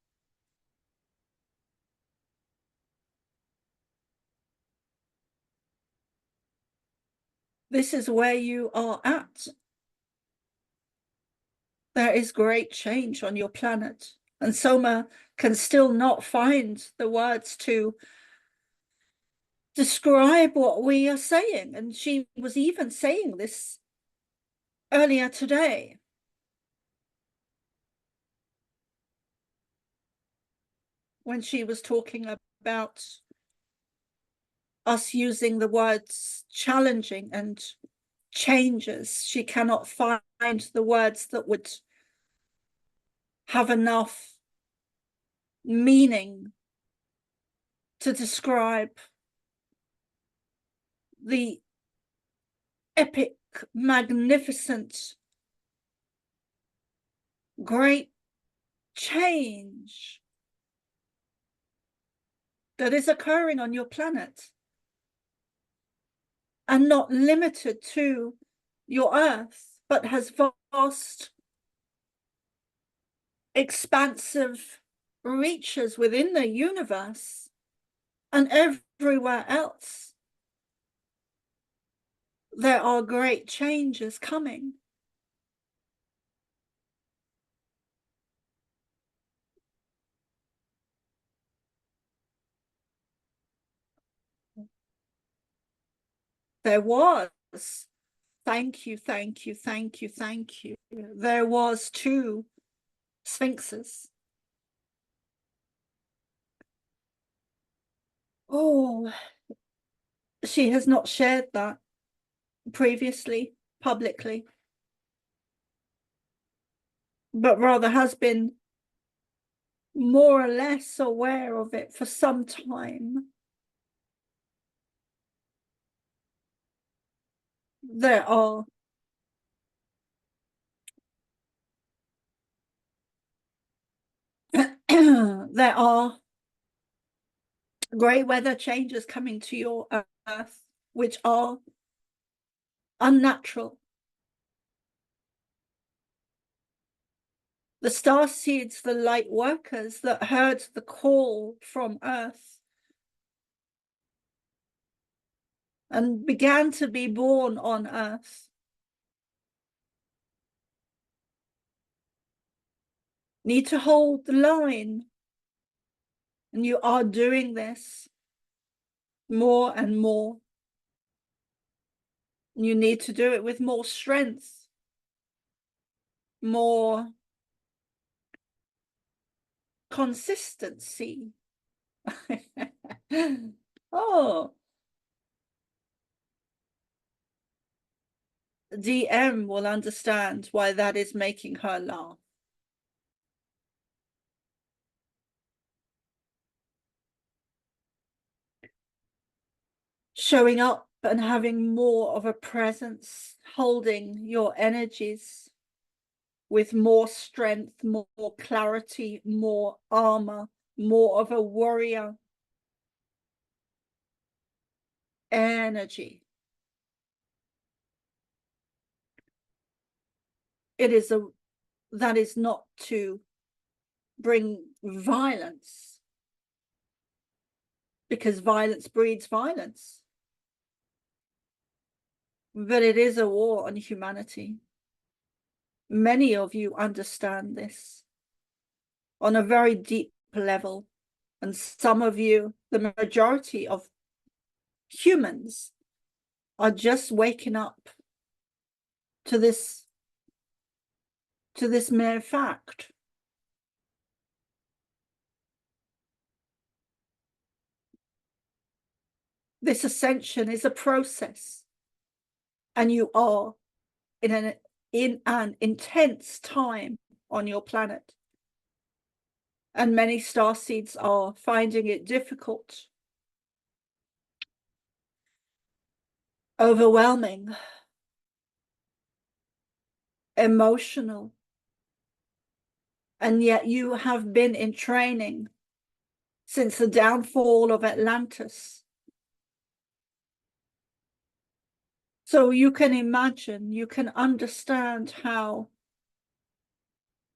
This is where you are at. There is great change on your planet, and Soma can still not find the words to describe what we are saying. And she was even saying this earlier today. When she was talking about us using the words challenging and changes, she cannot find the words that would have enough meaning to describe the epic, magnificent, great change that is occurring on your planet, and not limited to your earth, but has vast, expansive reaches within the universe and everywhere else. There are great changes coming. There was, thank you, thank you, thank you, thank you. There was 2 sphinxes. Oh, she has not shared that previously, publicly, but rather has been more or less aware of it for some time. There are there are great weather changes coming to your earth, which are unnatural. The star seeds, the light workers that heard the call from earth and began to be born on earth, need to hold the line. And you are doing this more and more. You need to do it with more strength, more consistency. Oh, DM will understand why that is making her laugh. Showing up and having more of a presence, holding your energies with more strength, more clarity, more armor, more of a warrior energy. That is not to bring violence, because violence breeds violence. But it is a war on humanity. Many of you understand this on a very deep level. And some of you, the majority of humans, are just waking up to this mere fact. This ascension is a process, and you are in an intense time on your planet. And many starseeds are finding it difficult, overwhelming, emotional. And yet you have been in training since the downfall of Atlantis. So you can imagine, you can understand how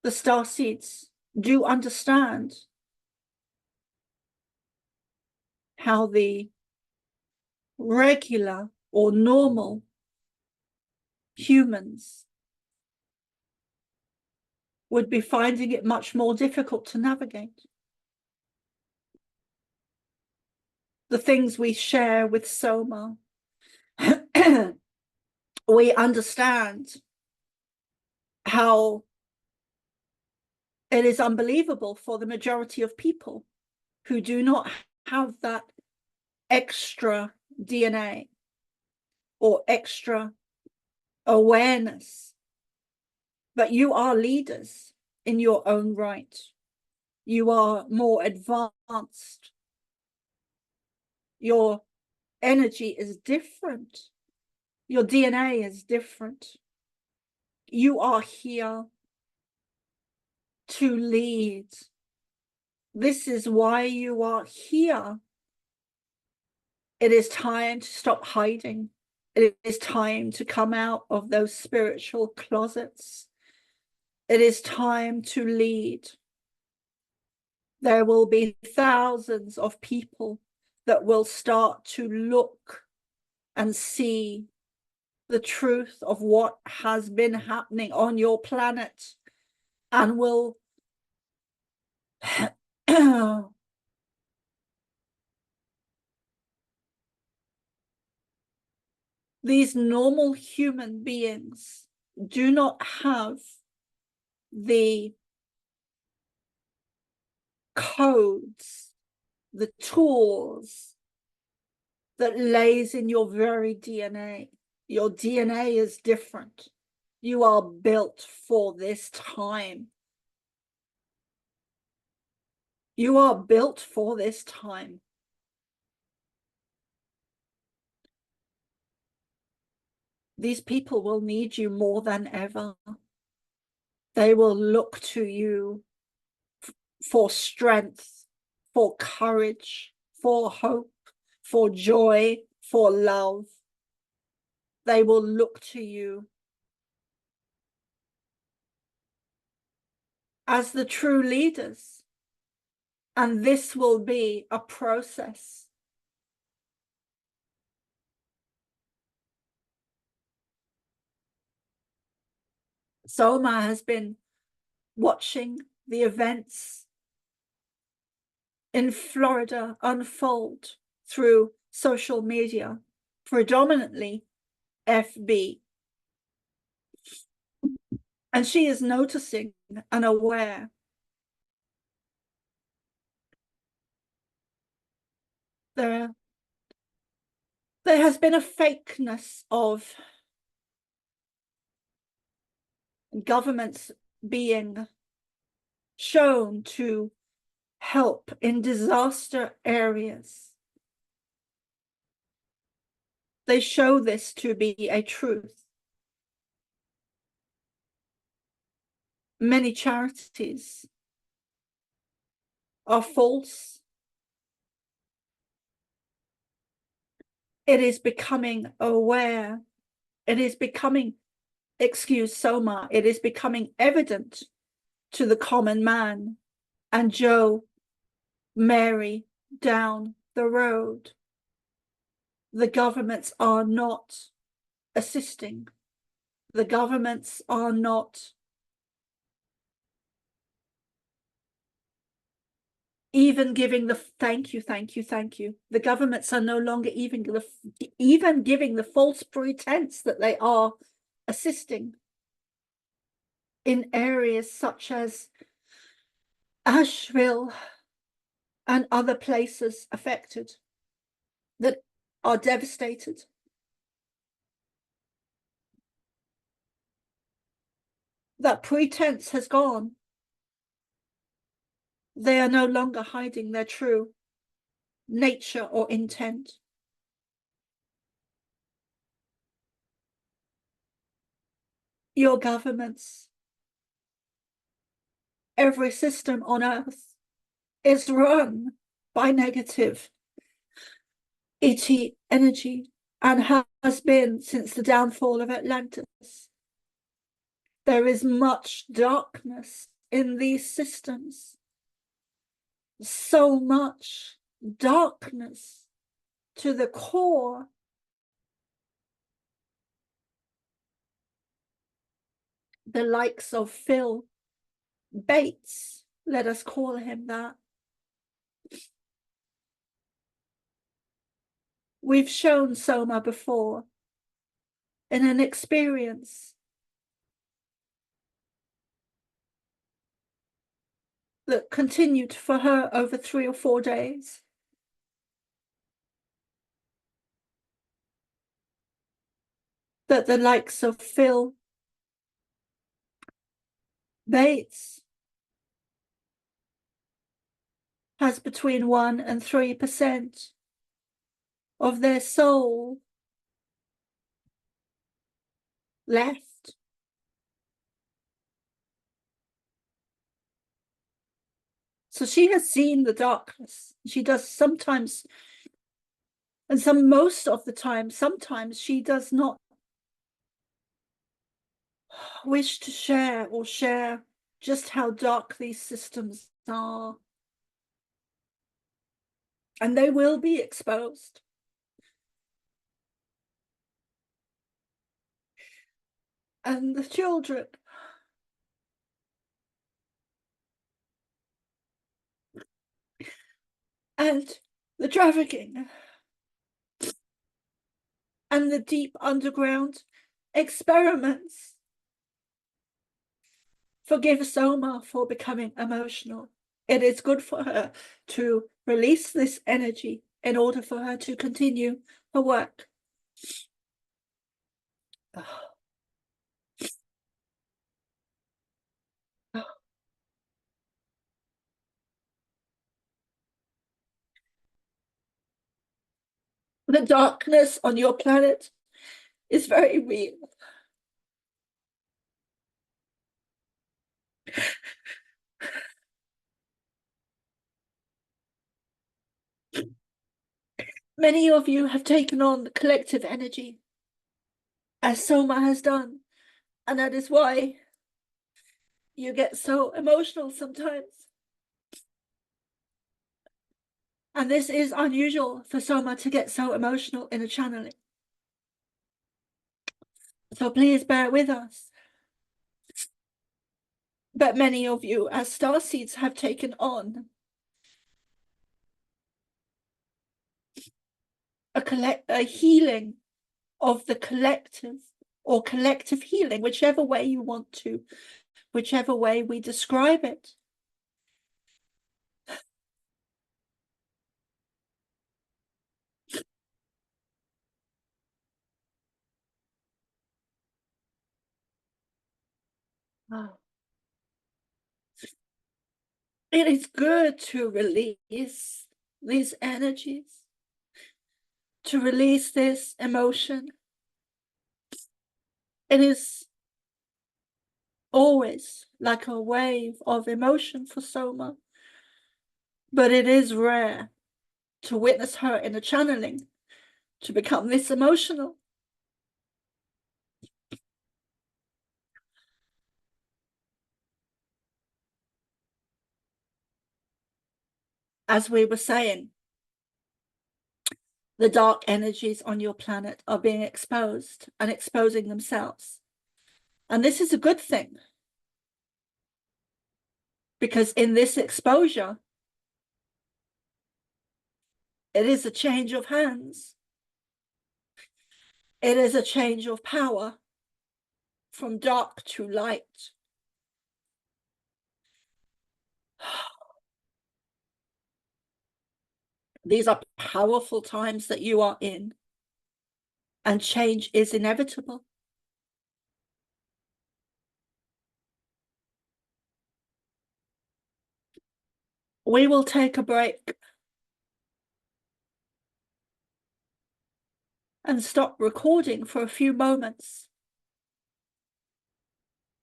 the starseeds do understand how the regular or normal humans would be finding it much more difficult to navigate. The things we share with Soma, we understand how it is unbelievable for the majority of people who do not have that extra DNA or extra awareness. But you are leaders in your own right. You are more advanced. Your energy is different. Your DNA is different. You are here to lead. This is why you are here. It is time to stop hiding. It is time to come out of those spiritual closets. It is time to lead. There will be thousands of people that will start to look and see the truth of what has been happening on your planet, and will these normal human beings do not have the codes, the tools, that lays in your very DNA. Your DNA is different. You are built for this time. You are built for this time. These people will need you more than ever. They will look to you for strength, for courage, for hope, for joy, for love. They will look to you as the true leaders. And this will be a process. Soma has been watching the events in Florida unfold through social media, predominantly FB. And she is noticing and aware there has been a fakeness of governments being shown to help in disaster areas. They show this to be a truth. Many charities are false. It is becoming aware. It is becoming, excuse Soma, it is becoming evident to the common man and Joe, Mary down the road. The governments are not assisting. The governments are not even giving the thank you. The governments are no longer even giving the false pretense that they are assisting in areas such as Asheville and other places affected that are devastated. That pretense has gone. They are no longer hiding their true nature or intent. Your governments, every system on earth is run by negative ET energy and has been since the downfall of Atlantis. There is much darkness in these systems. So much darkness to the core. The likes of Phil Bates, let us call him that. We've shown Soma before in an experience that continued for her over 3 or 4 days. That the likes of Phil Bates has between 1% and 3% of their soul left. So she has seen the darkness. She does sometimes, and most of the time, sometimes she does not wish to share just how dark these systems are. And they will be exposed. And the children and the trafficking and the deep underground experiments. Forgive Soma for becoming emotional. It is good for her to release this energy in order for her to continue her work. The darkness on your planet is very real. Many of you have taken on the collective energy, as Soma has done, and that is why you get so emotional sometimes. And this is unusual for Soma to get so emotional in a channeling. So please bear with us. But many of you as starseeds have taken on a healing of the collective, or collective healing, whichever way you want to, whichever way we describe it. Oh. It is good to release these energies, to release this emotion. It is always like a wave of emotion for Soma, but it is rare to witness her in a channeling to become this emotional. As we were saying, the dark energies on your planet are being exposed and exposing themselves. And this is a good thing, because in this exposure, it is a change of hands. It is a change of power from dark to light. These are powerful times that you are in, and change is inevitable. We will take a break and stop recording for a few moments.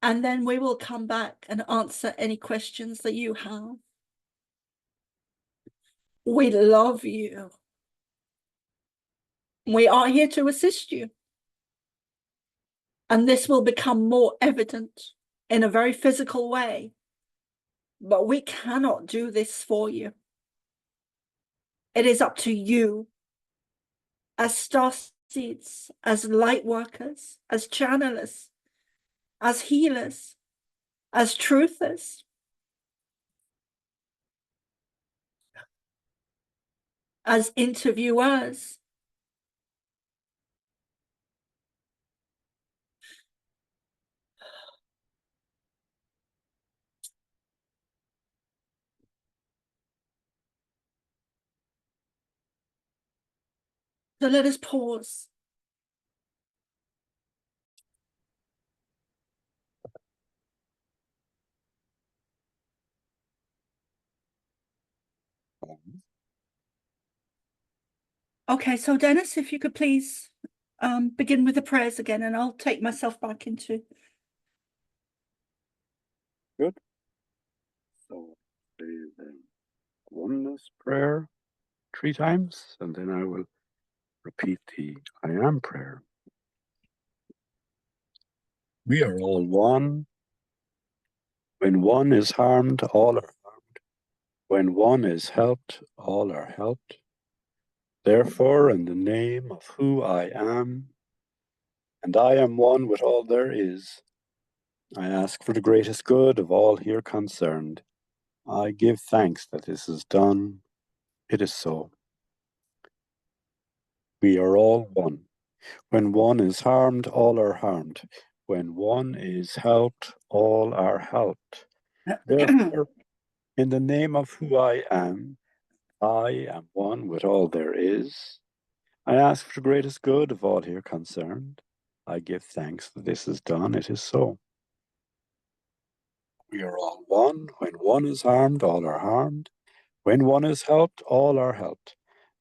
And then we will come back and answer any questions that you have. We love you. We are here to assist you. And this will become more evident in a very physical way. But we cannot do this for you. It is up to you as starseeds, as light workers, as channelers, as healers, as truthers, as interviewers. So let us pause. Okay, so Dennis, if you could please begin with the prayers again, and I'll take myself back into. Good. So say the oneness prayer 3 times, and then I will repeat the I am prayer. We are all one. When one is harmed, all are harmed. When one is helped, all are helped. Therefore, in the name of who I am, and I am one with all there is, I ask for the greatest good of all here concerned. I give thanks that this is done. It is so. We are all one. When one is harmed, all are harmed. When one is helped, all are helped. Therefore, in the name of who I am, I am one with all there is. I ask for the greatest good of all here concerned. I give thanks that this is done, it is so. We are all one. When one is harmed, all are harmed. When one is helped, all are helped.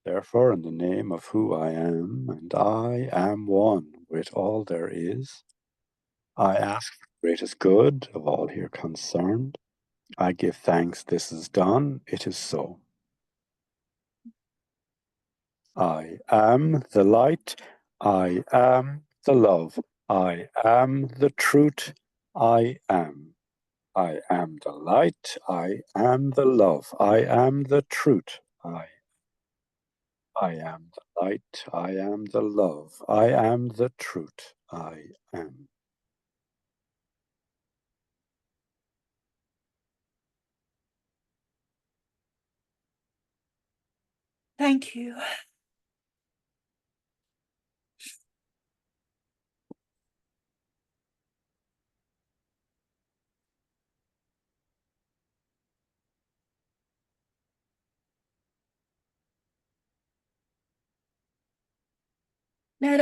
Therefore, in the name of who I am, and I am one with all there is, I ask for the greatest good of all here concerned. I give thanks this is done, it is so. I am the light, I am the love, I am the truth, I am. I am the light, I am the love, I am the truth, I am the light, I am the love, I am the truth, I am. Thank you. Let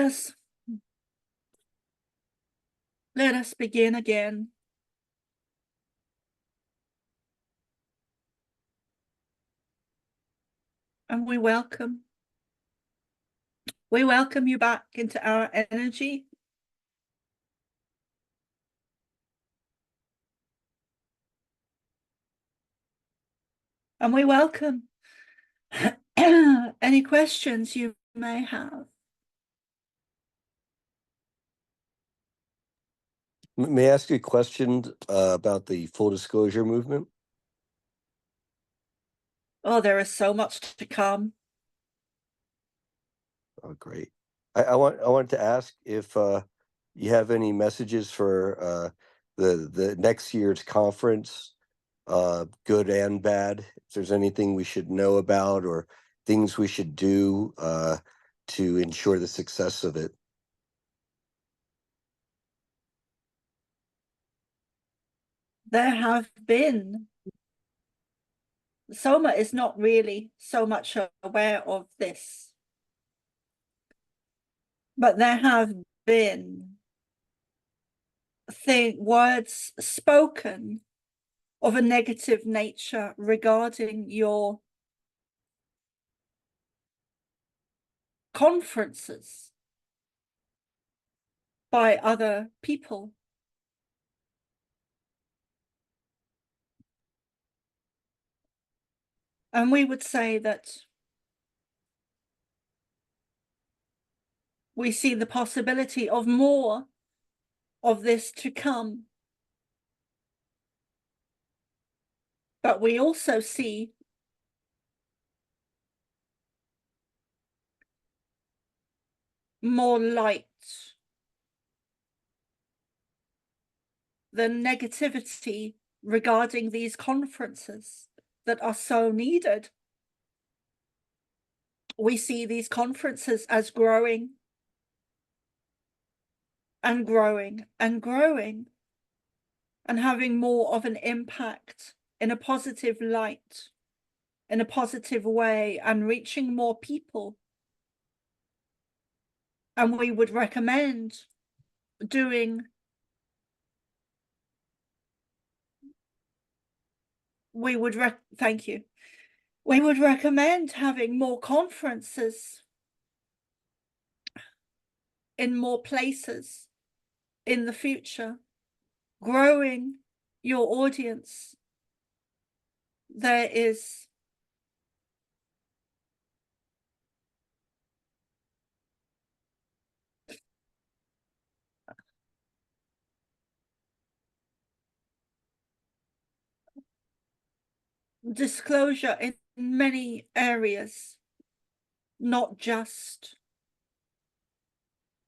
us begin again. And we welcome you back into our energy. And we welcome any questions you may have. May I ask you a question about the full disclosure movement? Oh, there is so much to come. Oh, great. I wanted to ask if you have any messages for the next year's conference, good and bad. If there's anything we should know about or things we should do to ensure the success of it. There have been. Soma is not really so much aware of this, but there have been words spoken of a negative nature regarding your conferences by other people. And we would say that we see the possibility of more of this to come. But we also see more light than negativity regarding these conferences that are so needed. We see these conferences as growing and growing and growing and having more of an impact in a positive light, in a positive way, and reaching more people. And we would recommend doing thank you. We would recommend having more conferences in more places in the future, growing your audience. There is disclosure in many areas, not just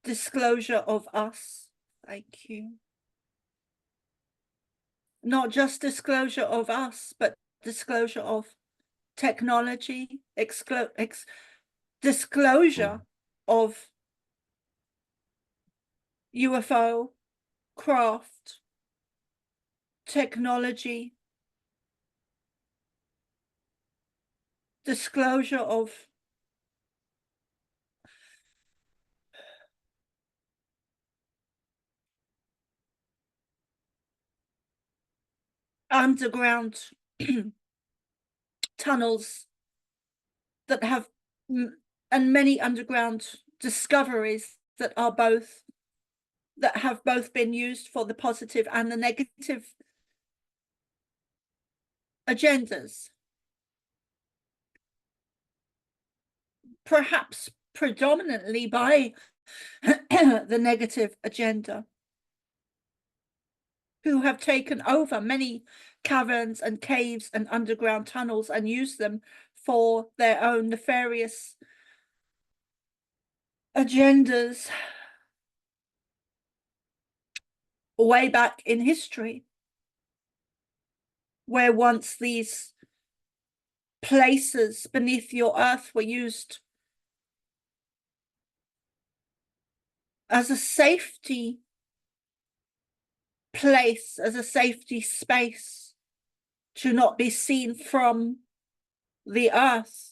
disclosure of us. Thank you. Not just disclosure of us, but disclosure of technology, disclosure of UFO, craft, technology, disclosure of underground tunnels that have and many underground discoveries that are both that have both been used for the positive and the negative agendas, perhaps predominantly by the negative agenda, who have taken over many caverns and caves and underground tunnels and used them for their own nefarious agendas way back in history, where once these places beneath your earth were used as a safety place, as a safety space to not be seen from the earth.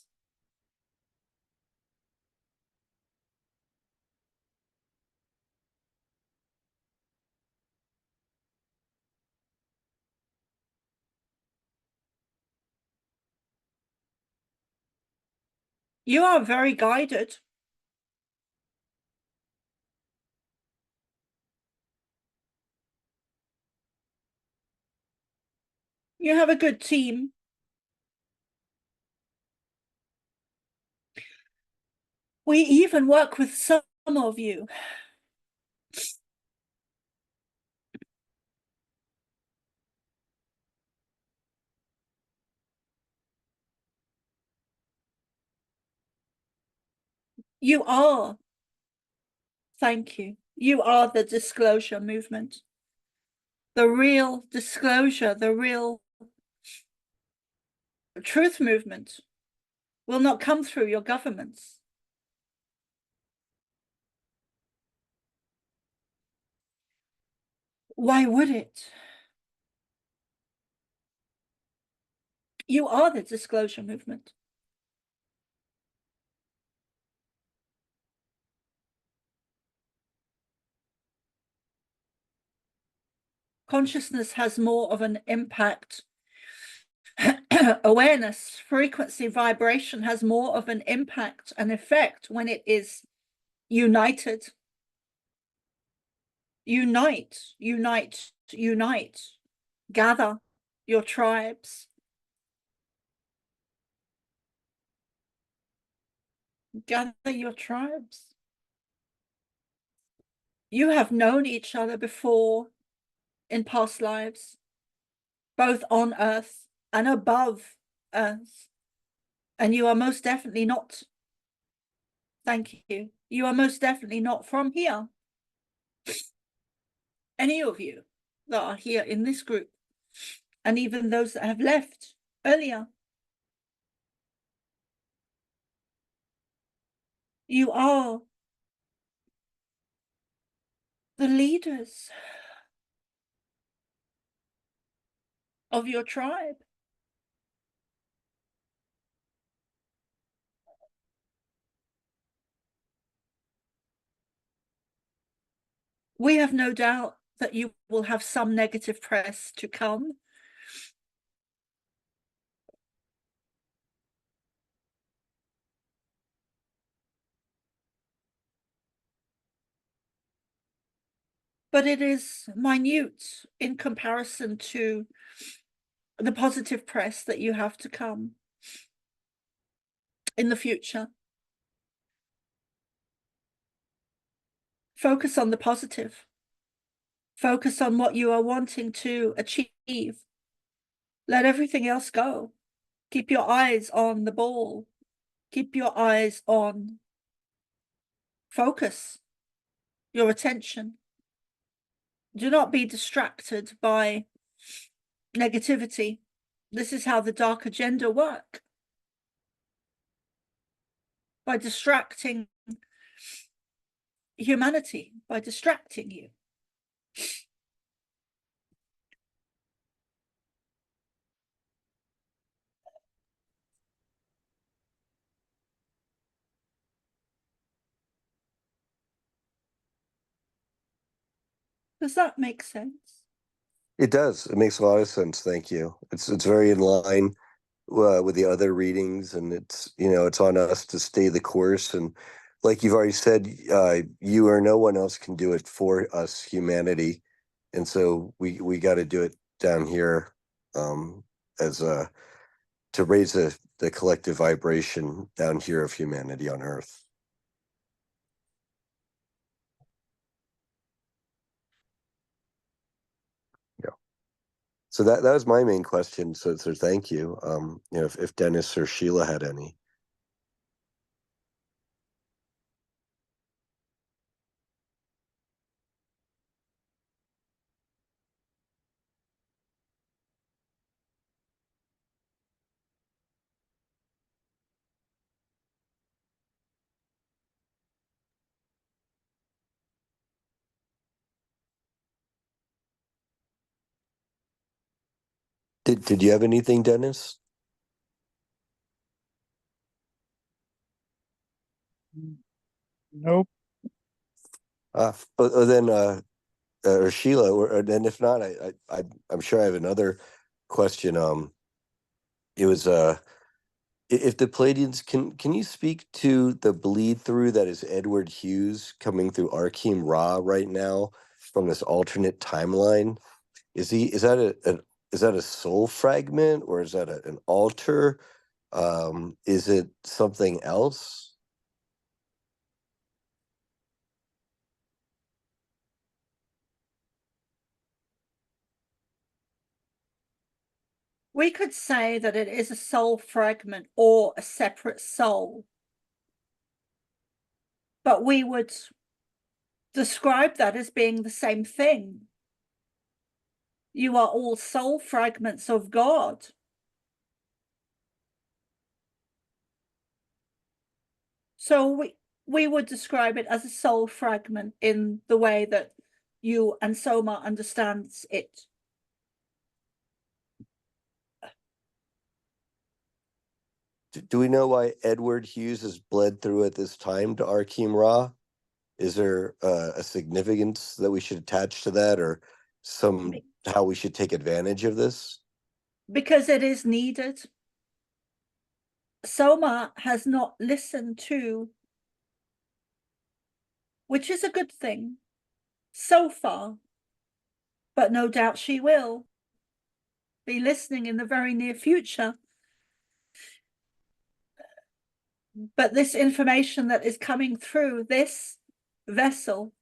You are very guided. You have a good team. We even work with some of you. You are. Thank you. You are the disclosure movement. The real disclosure, the real truth movement will not come through your governments. Why would it? You are the disclosure movement. Consciousness has more of an impact. Awareness, frequency, vibration has more of an impact, an effect when it is united. Unite, unite, unite. Gather your tribes. Gather your tribes. You have known each other before in past lives, both on Earth and above Earth. And you are most definitely not, thank you, you are most definitely not from here. Any of you that are here in this group, and even those that have left earlier, you are the leaders of your tribe. We have no doubt that you will have some negative press to come. But it is minute in comparison to the positive press that you have to come in the future. Focus on the positive. Focus on what you are wanting to achieve. Let everything else go. Keep your eyes on the ball. Keep your eyes on focus, your attention. Do not be distracted by negativity. This is how the dark agenda work. By distracting humanity, by distracting you. Does that make sense? It does. It makes a lot of sense. Thank you. It's very in line with the other readings, and it's, you know, it's on us to stay the course. And like you've already said, you or no one else can do it for us, humanity, and so we got to do it down here, as to raise the collective vibration down here of humanity on Earth. Yeah. So that was my main question. So thank you. You know, if Dennis or Sheila had any. Did you have anything, Dennis? Nope. But then or Sheila, or then if not, I'm sure I have another question. It was if the Pleiadians, can you speak to the bleed through that is Edward Hughes coming through Arkeem Ra right now from this alternate timeline? Is that a soul fragment, or is that an altar? Is it something else? We could say that it is a soul fragment or a separate soul, but we would describe that as being the same thing. You are all soul fragments of God. So we would describe it as a soul fragment in the way that you and Soma understands it. Do we know why Edward Hughes has bled through at this time to Arkeem Ra? Is there a significance that we should attach to that, or how we should take advantage of this? Because it is needed. Soma has not listened to, which is a good thing so far, but no doubt she will be listening in the very near future. But this information that is coming through this vessel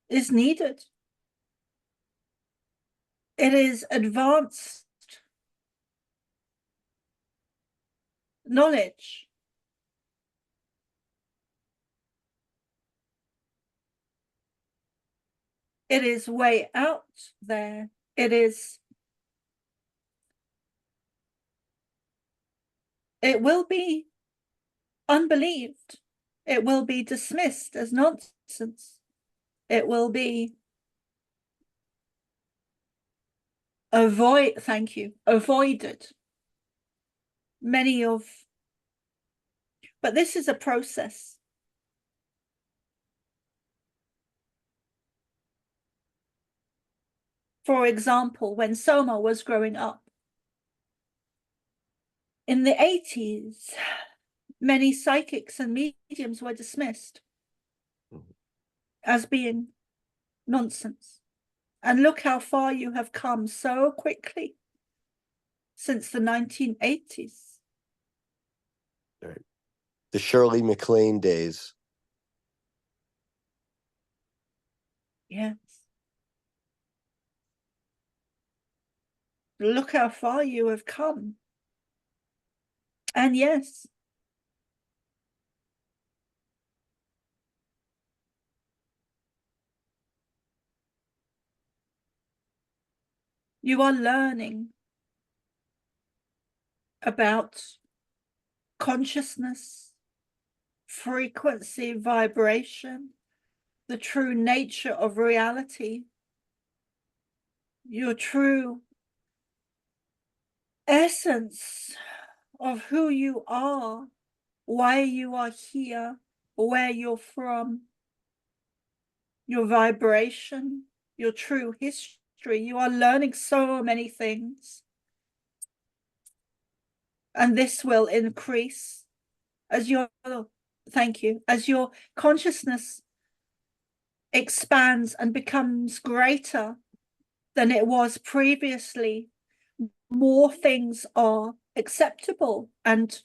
is needed. It is advanced knowledge. It is way out there. It will be unbelieved. It will be dismissed as nonsense. It will be avoided. But this is a process. For example, when Soma was growing up, in the 80s, many psychics and mediums were dismissed as being nonsense. And look how far you have come so quickly since the 1980s. Right. The Shirley MacLaine days. Yes. Look how far you have come. And yes, you are learning about consciousness, frequency, vibration, the true nature of reality, your true essence of who you are, why you are here, where you're from, your vibration, your true history. You are learning so many things. And this will increase as your, thank you, as your consciousness expands and becomes greater than it was previously. More things are acceptable and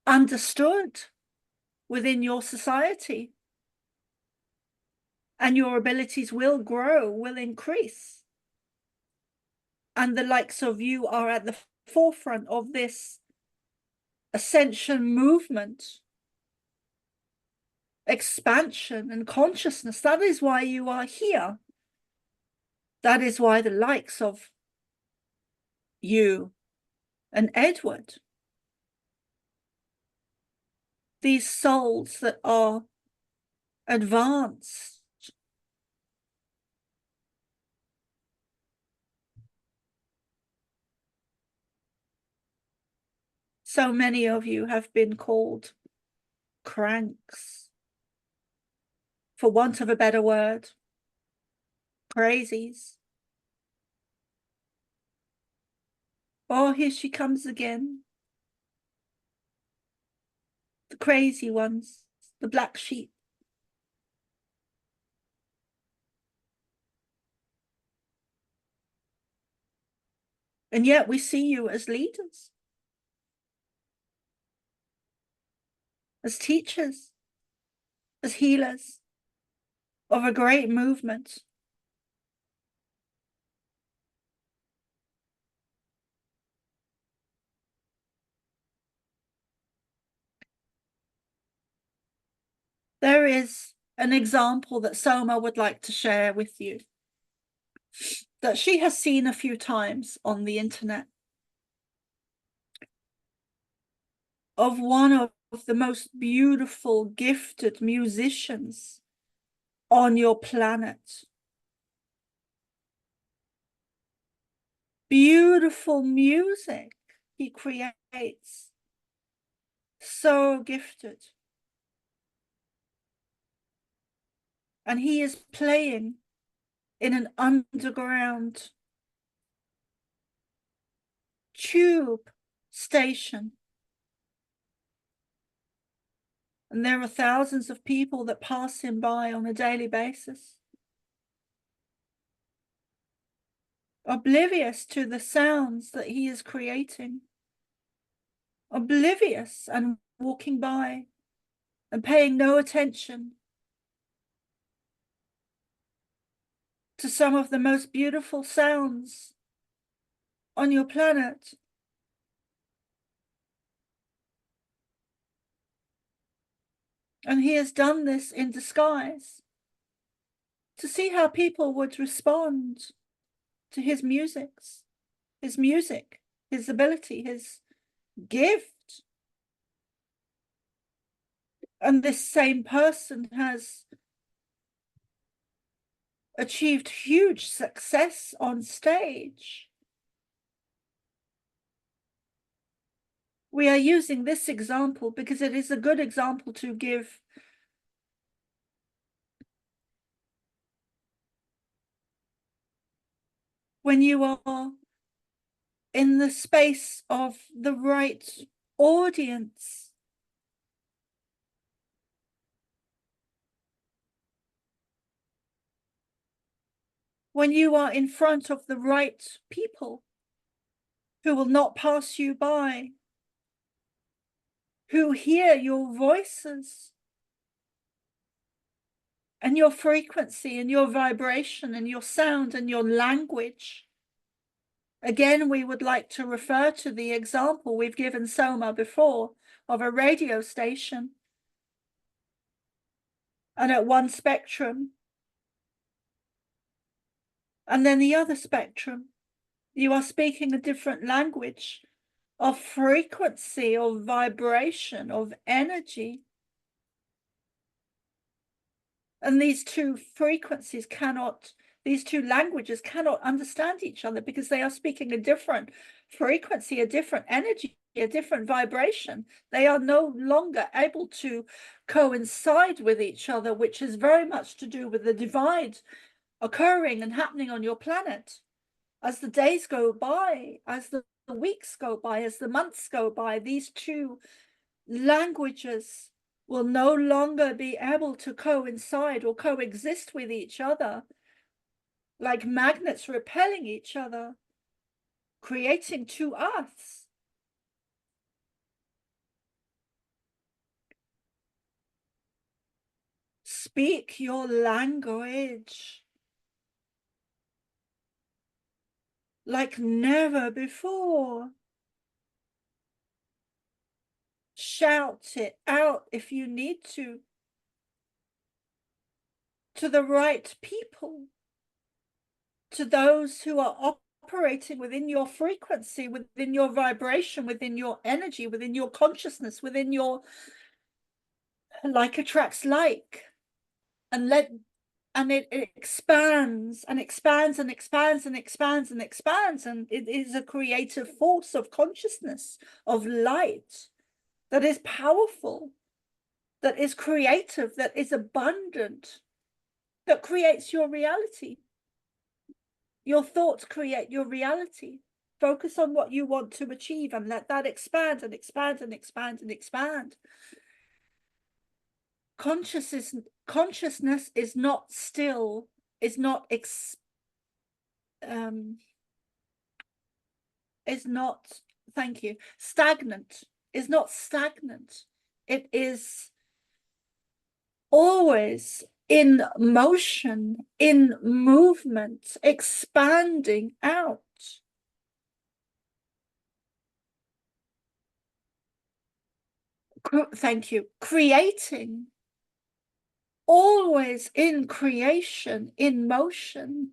understood within your society. And your abilities will grow, will increase. And the likes of you are at the forefront of this ascension movement, expansion and consciousness. That is why you are here. That is why the likes of you and Edward, these souls that are advanced, so many of you have been called cranks, for want of a better word, crazies. Oh, here she comes again. The crazy ones, the black sheep. And yet we see you as leaders, as teachers, as healers of a great movement. There is an example that Soma would like to share with you that she has seen a few times on the internet, of one of the most beautiful, gifted musicians on your planet. Beautiful music he creates, so gifted. And he is playing in an underground tube station. And there are thousands of people that pass him by on a daily basis, oblivious to the sounds that he is creating, oblivious and walking by and paying no attention to some of the most beautiful sounds on your planet. And he has done this in disguise to see how people would respond to his music, his ability, his gift. And this same person has achieved huge success on stage. We are using this example because it is a good example to give when you are in the space of the right audience. When you are in front of the right people who will not pass you by, who hear your voices and your frequency and your vibration and your sound and your language. Again, we would like to refer to the example we've given Soma before of a radio station. And at one spectrum, and then the other spectrum, you are speaking a different language of frequency, of vibration, of energy. And these two frequencies cannot, these two languages cannot understand each other because they are speaking a different frequency, a different energy, a different vibration. They are no longer able to coincide with each other, which is very much to do with the divide occurring and happening on your planet. As the days go by, as the weeks go by, as the months go by, these two languages will no longer be able to coincide or coexist with each other, like magnets repelling each other, creating two earths. Speak your language like never before. Shout it out if you need to the right people, to those who are operating within your frequency, within your vibration, within your energy, within your consciousness, within your like attracts like, and it expands and expands and expands and expands and expands, and it is a creative force of consciousness, of light, that is powerful, that is creative, that is abundant, that creates your reality. Your thoughts create your reality. Focus on what you want to achieve and let that expand and expand and expand and expand. Consciousness is not still, is not thank you, stagnant, is not stagnant. It is always in motion, in movement, expanding out. Thank you. Creating, always in creation, in motion.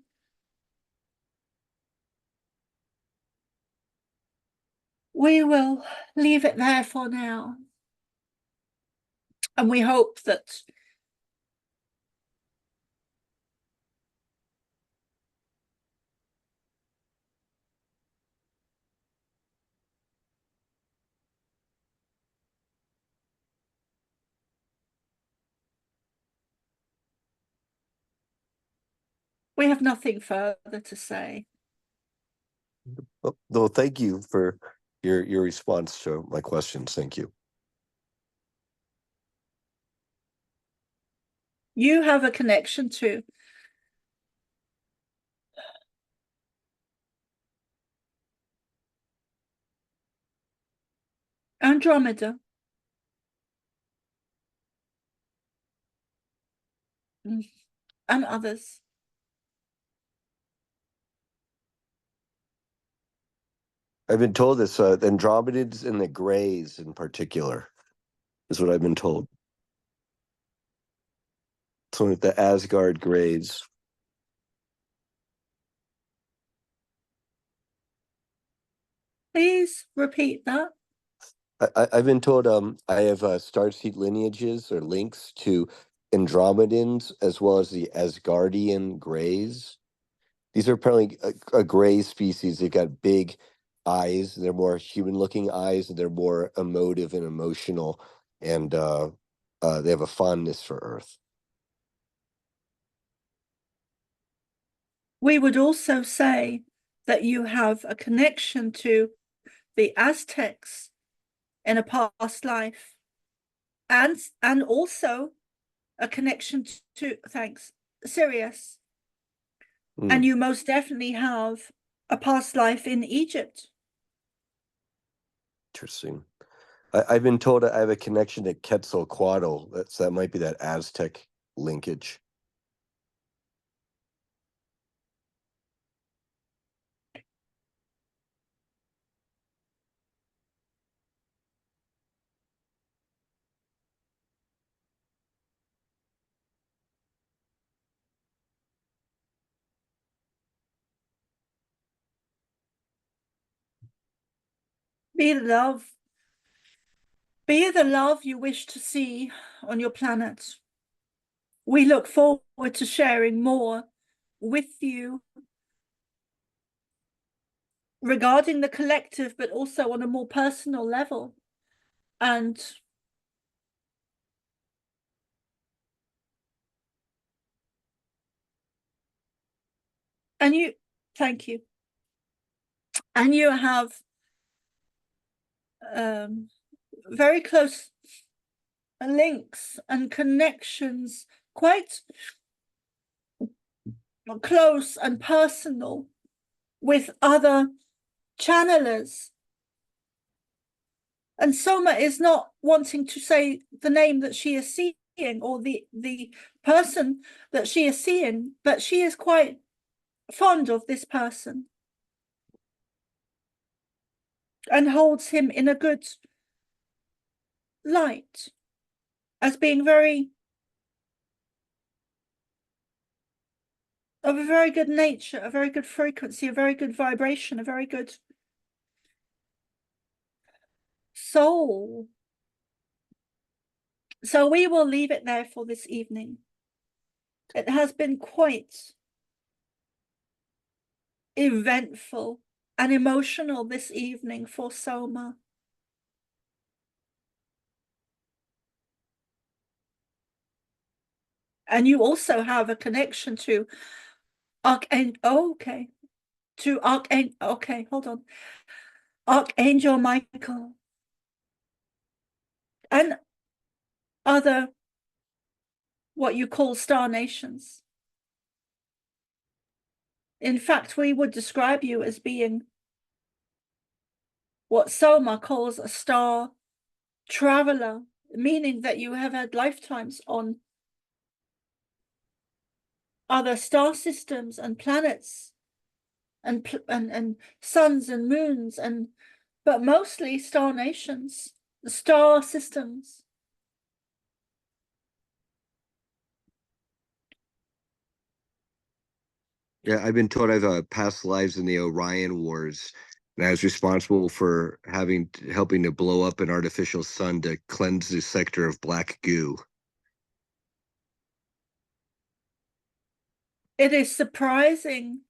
We will leave it there for now. And we hope that we have nothing further to say. Oh, no, thank you for your response to my questions. Thank you. You have a connection to Andromeda. And others. I've been told this, Andromedans and the Greys in particular is what I've been told. So like the Asgard Greys. Please repeat that. I've been told I have starseed lineages or links to Andromedans as well as the Asgardian Greys. These are apparently a gray species. They've got big eyes. They're more human-looking eyes, and they're more emotive and emotional, and they have a fondness for Earth. We would also say that you have a connection to the Aztecs in a past life, and also a connection to Sirius. And you most definitely have a past life in Egypt. Interesting. I've been told I have a connection to Quetzalcoatl. That might be that Aztec linkage. Be love. Be the love you wish to see on your planet. We look forward to sharing more with you regarding the collective, but also on a more personal level. And you, thank you. And you have very close links and connections, quite close and personal, with other channelers. And Soma is not wanting to say the name that she is seeing or the person that she is seeing, but she is quite fond of this person and holds him in a good light as being of a very good nature, a very good frequency, a very good vibration, a very good soul. So we will leave it there for this evening. It has been quite eventful and emotional this evening for Soma. And you also have a connection to Archangel, hold on. Archangel Michael and other, what you call star nations. In fact, we would describe you as being what Soma calls a star traveler, meaning that you have had lifetimes on other star systems and planets and suns and moons, but mostly star nations, star systems. Yeah, I've been told I've past lives in the Orion Wars, and I was responsible for helping to blow up an artificial sun to cleanse the sector of black goo. It is surprising,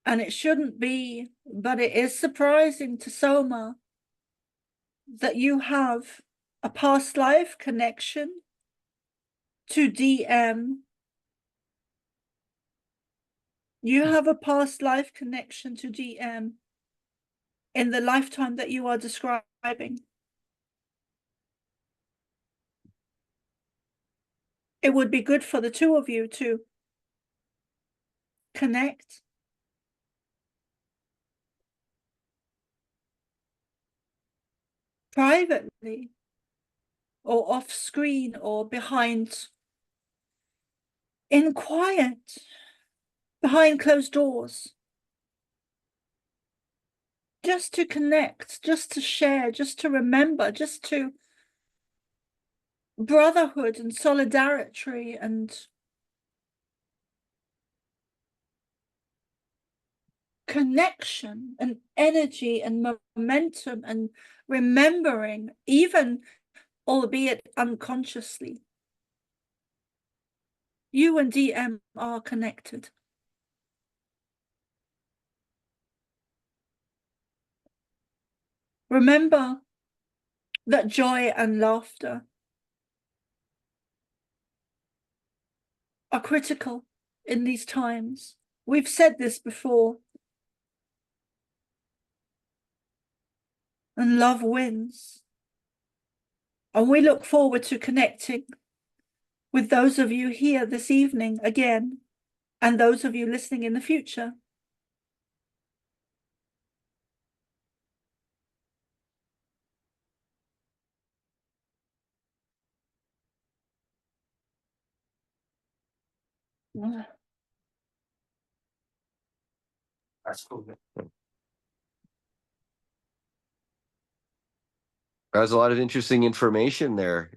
and it shouldn't be, but it is surprising to Soma that you have a past life connection to DM. You have a past life connection to DM in the lifetime that you are describing. It would be good for the two of you to connect. Privately or off screen or in quiet, behind closed doors. Just to connect, just to share, just to remember, just to brotherhood and solidarity and connection and energy and momentum and remembering, even albeit unconsciously. You and DM are connected. Remember that joy and laughter are critical in these times. We've said this before. And love wins. And we look forward to connecting with those of you here this evening again, and those of you listening in the future. That's cool. That was a lot of interesting information there.